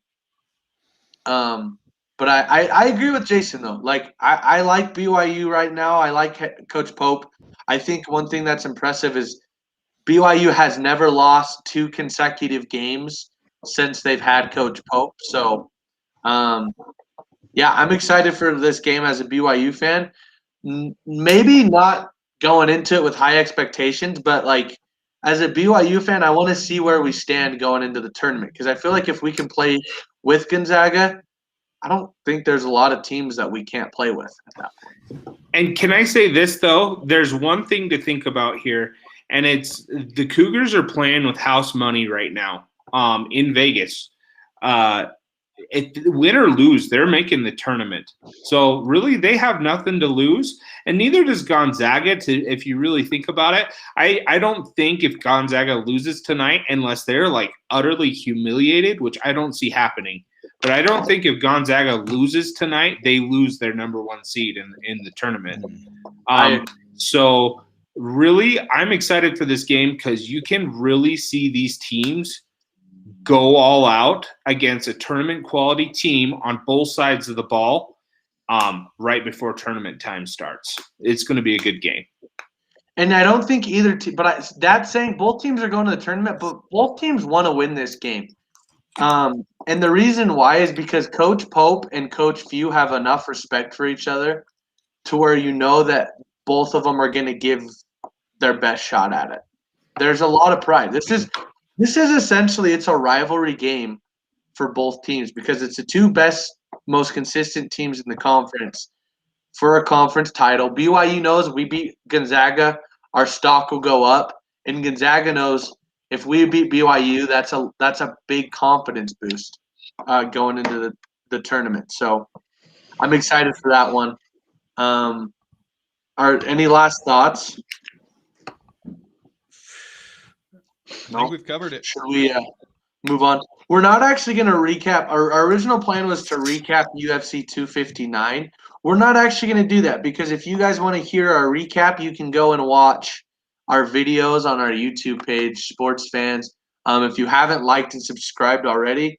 But I agree with Jason, though. Like, I like BYU right now. I like Coach Pope. I think one thing that's impressive is BYU has never lost 2 consecutive games since they've had Coach Pope. So, yeah, I'm excited for this game as a BYU fan. Maybe not going into it with high expectations, but, like, as a BYU fan, I want to see where we stand going into the tournament because I feel like if we can play with Gonzaga, I don't think there's a lot of teams that we can't play with at that point. And can I say this, though? There's one thing to think about here, and it's the Cougars are playing with house money right now in Vegas. Win or lose, they're making the tournament. So really, they have nothing to lose, and neither does Gonzaga. If you really think about it, I don't think if Gonzaga loses tonight, unless they're like utterly humiliated, which I don't see happening. But I don't think if Gonzaga loses tonight, they lose their number 1 seed in the tournament. So really, I'm excited for this game because you can really see these teams go all out against a tournament quality team on both sides of the ball right before tournament time starts. It's going to be a good game. And I don't think either team, but that's saying both teams are going to the tournament, but both teams want to win this game. And the reason why is because Coach Pope and Coach Few have enough respect for each other to where you know that both of them are going to give their best shot at it. There's a lot of pride. This is essentially it's a rivalry game for both teams because it's the two best, most consistent teams in the conference for a conference title. BYU knows we beat Gonzaga, our stock will go up, and Gonzaga knows if we beat BYU, that's a big confidence boost going into the tournament. So I'm excited for that one. Any last thoughts? I think we've covered it. Should we move on? We're not actually going to recap. Our original plan was to recap UFC 259. We're not actually going to do that because if you guys want to hear our recap, you can go and watch our videos on our YouTube page, Sportsfans. If you haven't liked and subscribed already,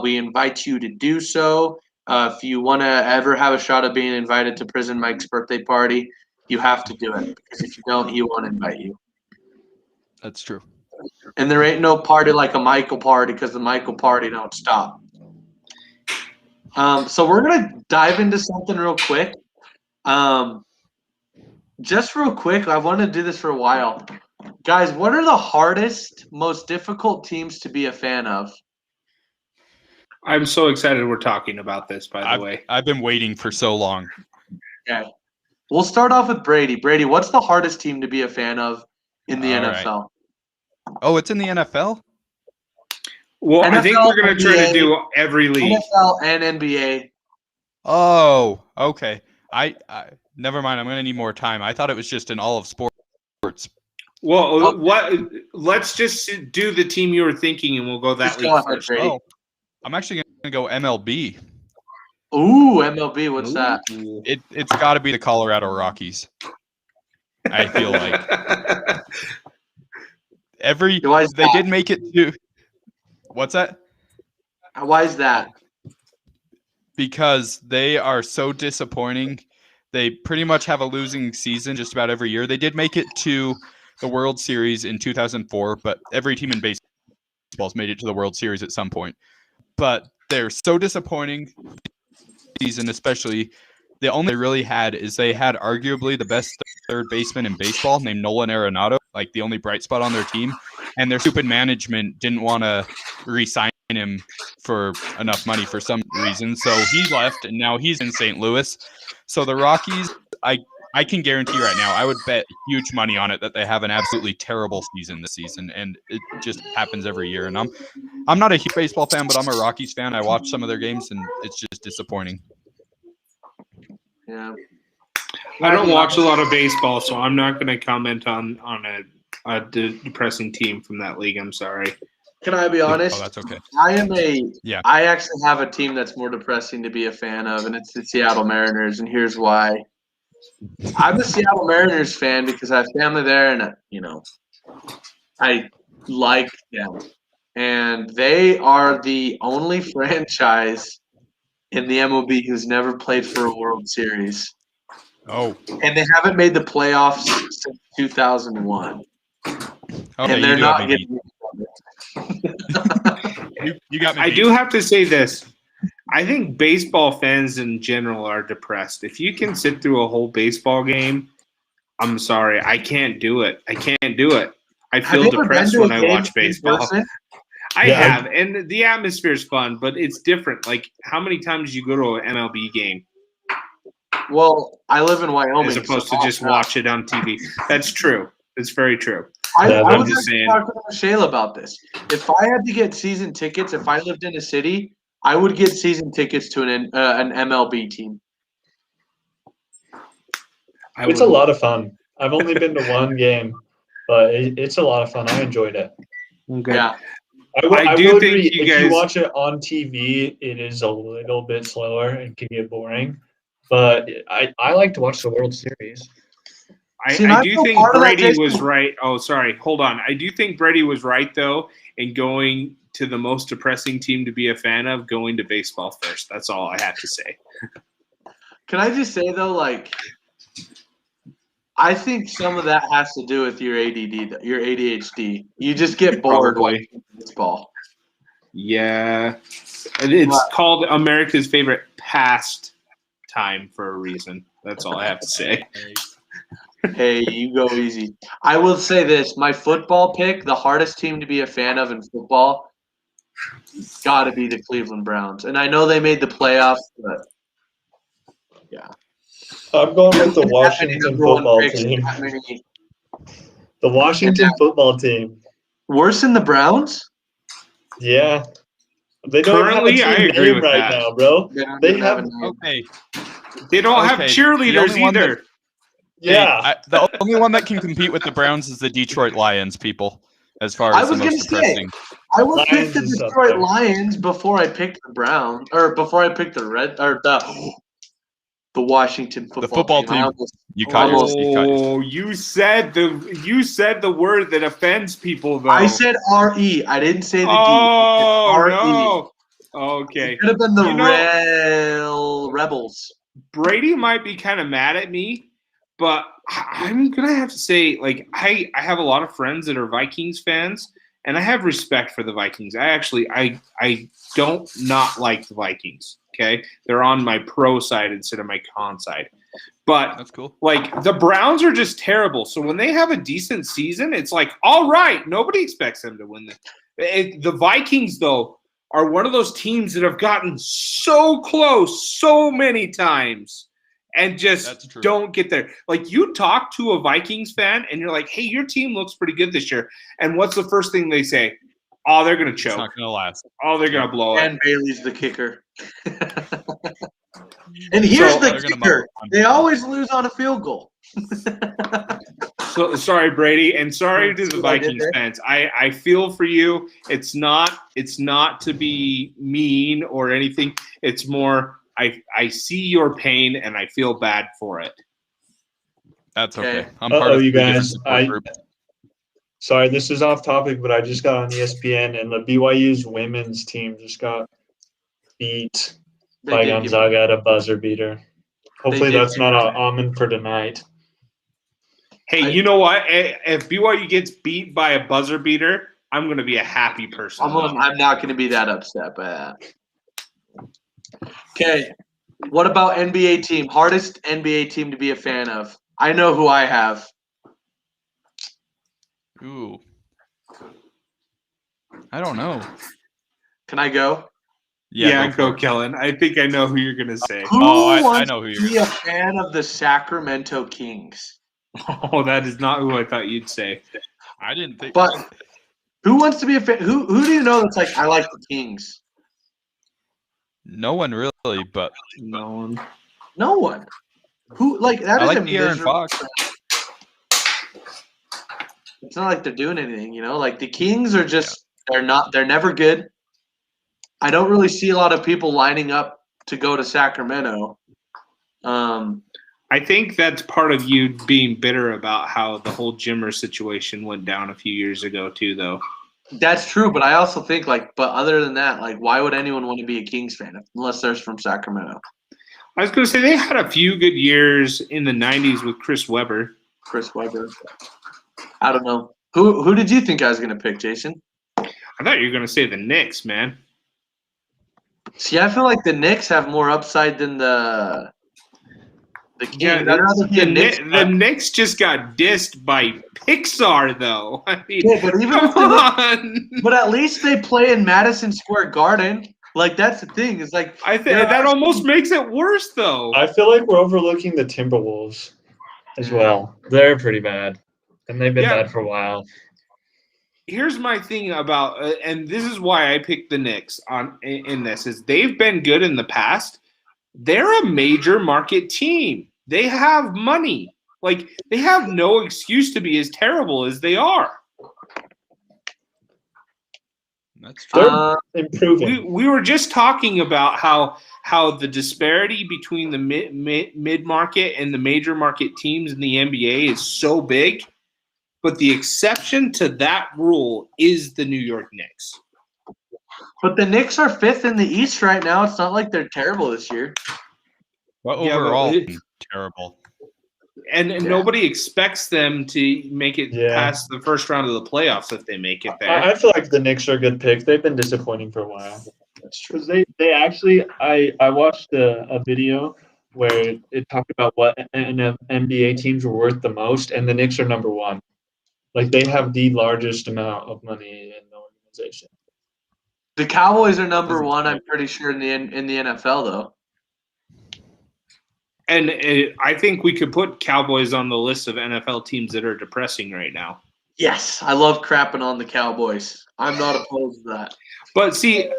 we invite you to do so. If you want to ever have a shot at being invited to Prison Mike's birthday party, you have to do it because if you don't, he won't invite you. That's true. And there ain't no party like a Michael party because the Michael party don't stop. So we're going to dive into something real quick. Just real quick, I've wanted to do this for a while. Guys, what are the hardest, most difficult teams to be a fan of? I'm so excited we're talking about this, by the way. I've been waiting for so long. Okay. We'll start off with Brady. Brady, what's the hardest team to be a fan of in the NFL? Right. Oh, it's in the NFL? Well, NFL, I think we're going to try NBA, to do every league. NFL and NBA. Oh, okay. I never mind. I'm going to need more time. I thought it was just in all of sports. Well, let's just do the team you were thinking, and we'll go that league first. Oh, I'm actually going to go MLB. Ooh, MLB. What's that? It's got to be the Colorado Rockies. I feel like they did make it to. What's that? Why is that? Because they are so disappointing. They pretty much have a losing season just about every year. They did make it to the World Series in 2004, but every team in baseball's made it to the World Series at some point. But they're so disappointing season, especially. The only they really had is they had arguably the best third baseman in baseball named Nolan Arenado, like the only bright spot on their team. And their stupid management didn't want to re-sign him for enough money for some reason. So he left, and now he's in St. Louis. So the Rockies, I can guarantee right now, I would bet huge money on it that they have an absolutely terrible season this season, and it just happens every year. And I'm not a huge baseball fan, but I'm a Rockies fan. I watch some of their games, and it's just disappointing. Yeah. I don't watch a lot of baseball, so I'm not going to comment on a depressing team from that league. I'm sorry. Can I be honest? Oh, that's okay. I actually have a team that's more depressing to be a fan of, and it's the Seattle Mariners, and here's why. I'm a Seattle Mariners fan because I have family there, and I like them. And they are the only franchise in the MLB who's never played for a World Series. Oh. And they haven't made the playoffs since 2001. Okay, and they're not getting you got me. I do have to say this. I think baseball fans in general are depressed. If you can sit through a whole baseball game, I'm sorry. I can't do it. I feel depressed when I watch baseball. I have, and the atmosphere is fun, but it's different. Like, how many times do you go to an MLB game? Well, I live in Wyoming. As opposed to just watch it on TV. That's true. It's very true. I was just talking to Shayla about this. If I had to get season tickets, if I lived in a city, I would get season tickets to an MLB team. It's a lot of fun. I've only been to one game, but it's a lot of fun. I enjoyed it. Okay. Yeah. I do think if you watch it on TV, it is a little bit slower and can get boring. But I like to watch the World Series. I do think Brady was right. Oh, sorry. Hold on. I do think Brady was right, though, in going to the most depressing team to be a fan of, going to baseball first. That's all I have to say. Can I just say, though, I think some of that has to do with your ADD, your ADHD. You just get bored watching baseball. Yeah. It's called America's favorite pastime for a reason. That's all I have to say. Hey, you go easy. I will say this: my football pick, the hardest team to be a fan of in football, got to be the Cleveland Browns. And I know they made the playoffs, but yeah. I'm going with the That many Washington number one football picks, team. that many- The Washington football team. Worse than the Browns? Yeah. They don't even have a Currently, I team agree name with right that. now, bro. They don't They even have have a name. Okay. They don't have Okay, the cheerleaders only one that- either. Yeah. The only one that can compete with the Browns is the Detroit Lions, people. As far I as the was gonna most say, depressing. I would pick Lions the is up Detroit there. Lions before I picked the Browns, or before I picked the the Washington football team. I team. almost- You caught your. Oh, you said the word that offends people, though. I said R-E. I didn't say the D. Oh R-E. no. Okay. It could have been the You know- Rebels. Brady might be kind of mad at me, but I'm gonna have to say, like, I have a lot of friends that are Vikings fans, and I have respect for the Vikings. I don't not like the Vikings. Okay, they're on my pro side instead of my con side. But That's cool. like the Browns are just terrible. So when they have a decent season, it's like, all right, nobody expects them to win. The Vikings, though, are one of those teams that have gotten so close so many times and just don't get there. Like, you talk to a Vikings fan and you're like, hey, your team looks pretty good this year. And what's the first thing they say? Oh, they're going to choke. It's not going to last. Oh, they're going to blow it. And Bailey's the kicker. And here's the kicker. They always lose on a field goal. So sorry, Brady, and sorry to the Vikings fans. I feel for you. It's not to be mean or anything. It's more I see your pain and I feel bad for it. That's okay. I'm part of you the different guys. support group. Sorry, this is off topic, but I just got on ESPN and the BYU's women's team just got beat by Gonzaga at a buzzer beater. Hopefully that's not an omen for tonight. Hey, you know what? If BYU gets beat by a buzzer beater, I'm going to be a happy person. I'm not going to be that upset by that. Okay. What about NBA team? Hardest NBA team to be a fan of? I know who I have. Ooh. I don't know. Can I go? Yeah, go Kellen. I think I know who you're going to say. I know who you're going to be a fan of the Sacramento Kings? Oh, that is not who I thought you'd say. I didn't think. But who wants to be a fan? Who do you know that's like, I like the Kings? No one really, but no one. No one. Who like that? I is like a De'Aaron Fox. It's not like they're doing anything, you know. Like the Kings are just they're never good. I don't really see a lot of people lining up to go to Sacramento. I think that's part of you being bitter about how the whole Jimmer situation went down a few years ago too, though. That's true, but I also think but other than that, like, why would anyone want to be a Kings fan unless they're from Sacramento? I was going to say they had a few good years in the '90s with Chris Webber. I don't know. Who did you think I was going to pick, Jason? I thought you were going to say the Knicks, man. See, I feel like the Knicks have more upside than the Kings. Yeah, the Knicks just got dissed by Pixar, though. I mean, but but at least they play in Madison Square Garden. Like, that's the thing. It's like I think that almost makes it worse, though. I feel like we're overlooking the Timberwolves as well. They're pretty bad, and they've been bad for a while. Here's my thing about, and this is why I picked the Knicks in this, is they've been good in the past. They're a major market team. They have money. Like, they have no excuse to be as terrible as they are. That's true. They're improving. We were just talking about how the disparity between the mid market and the major market teams in the NBA is so big, but the exception to that rule is the New York Knicks. But the Knicks are 5th in the East right now. It's not like they're terrible this year. Well, overall, terrible. And nobody expects them to make it past the first round of the playoffs if they make it there. I feel like the Knicks are a good pick. They've been disappointing for a while. That's true. Because they actually, I watched a video where it talked about what NBA teams were worth the most, and the Knicks are number one. Like they have the largest amount of money in the organization. The Cowboys are number one, I'm pretty sure, in the NFL, though. And I think we could put Cowboys on the list of NFL teams that are depressing right now. Yes, I love crapping on the Cowboys. I'm not opposed to that. But see,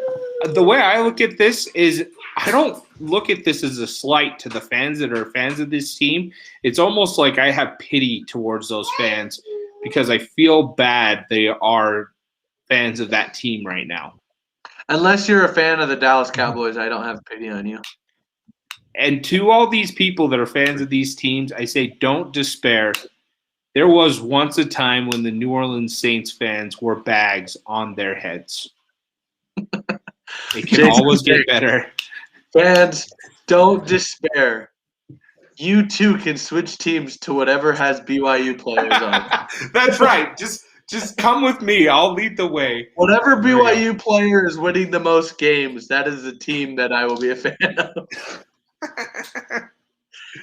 the way I look at this is I don't look at this as a slight to the fans that are fans of this team. It's almost like I have pity towards those fans because I feel bad they are fans of that team right now. Unless you're a fan of the Dallas Cowboys, I don't have pity on you. And to all these people that are fans of these teams, I say don't despair. There was once a time when the New Orleans Saints fans wore bags on their heads. It can always get better. Fans, don't despair. You too can switch teams to whatever has BYU players on. That's right. Just come with me. I'll lead the way. Whatever BYU player is winning the most games, that is the team that I will be a fan of.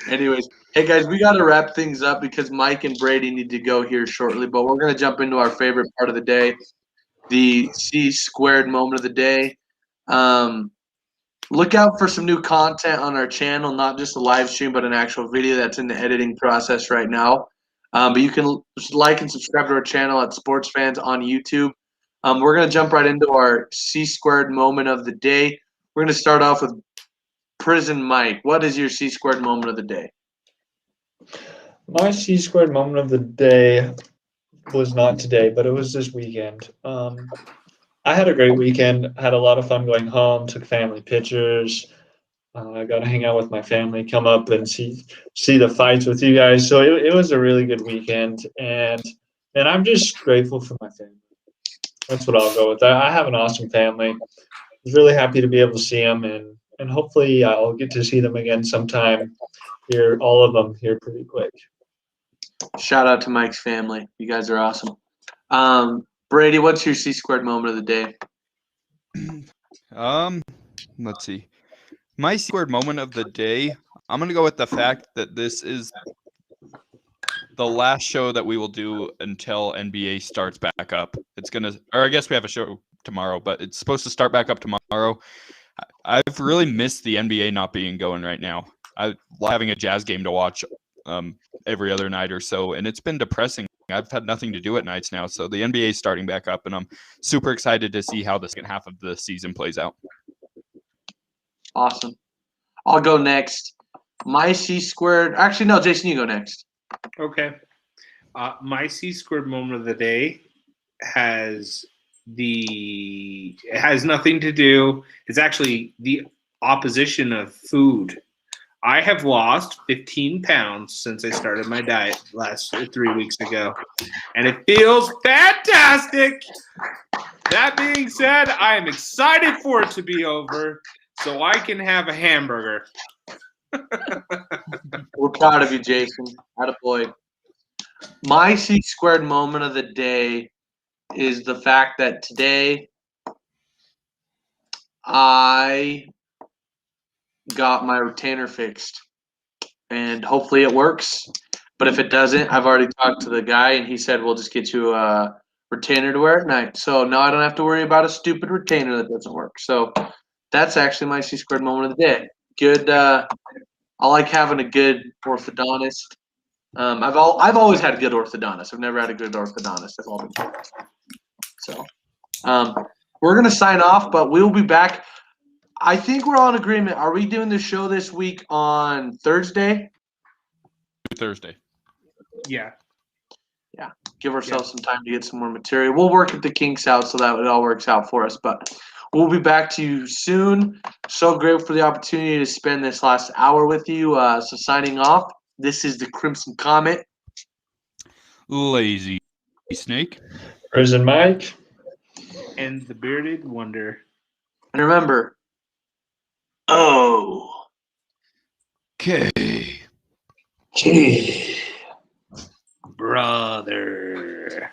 Anyways, hey guys, we got to wrap things up because Mike and Brady need to go here shortly, but we're going to jump into our favorite part of the day, the C-squared moment of the day. Look out for some new content on our channel, not just a live stream, but an actual video that's in the editing process right now. But you can like and subscribe to our channel at Sportsfans on YouTube. We're going to jump right into our C-squared moment of the day. We're going to start off with Prison Mike. What is your C-squared moment of the day? My C-squared moment of the day was not today, but it was this weekend. I had a great weekend. Had a lot of fun going home. Took family pictures. I got to hang out with my family. Come up and see the fights with you guys. So it was a really good weekend, and I'm just grateful for my family. That's what I'll go with. I have an awesome family. I was really happy to be able to see them, and hopefully I'll get to see them again sometime. Here, all of them here pretty quick. Shout out to Mike's family. You guys are awesome. Brady, what's your C-squared moment of the day? Let's see. My C-squared moment of the day, I'm going to go with the fact that this is the last show that we will do until NBA starts back up. It's going to, or I guess we have a show tomorrow, but it's supposed to start back up tomorrow. I've really missed the NBA not being going right now. I having a Jazz game to watch every other night or so, and it's been depressing. I've had nothing to do at nights now, so the NBA is starting back up, and I'm super excited to see how the second half of the season plays out. Awesome. I'll go next. My C-squared – actually, no, Jason, you go next. Okay. My C-squared moment of the day has nothing to do. It's actually the opposition of food. I have lost 15 pounds since I started my diet 3 weeks ago, and it feels fantastic. That being said, I am excited for it to be over so I can have a hamburger. We're proud of you, Jason. Attaboy. My C-squared moment of the day is the fact that today I got my retainer fixed, and hopefully it works. But if it doesn't, I've already talked to the guy, and he said we'll just get you a retainer to wear at night. So now I don't have to worry about a stupid retainer that doesn't work. So that's actually my C-squared moment of the day. Good. I like having a good orthodontist. I've always had a good orthodontist. I've never had a good orthodontist. I've all been good. So we're gonna sign off, but we'll be back. I think we're all in agreement. Are we doing the show this week on Thursday? Thursday. Yeah. Yeah. Give ourselves some time to get some more material. We'll work at the kinks out so that it all works out for us. But we'll be back to you soon. So grateful for the opportunity to spend this last hour with you. So signing off, this is the Crimson Comet. Lazy Snake. Prison Mike. And the Bearded Wonder. And remember, Okay. Gee. Brother.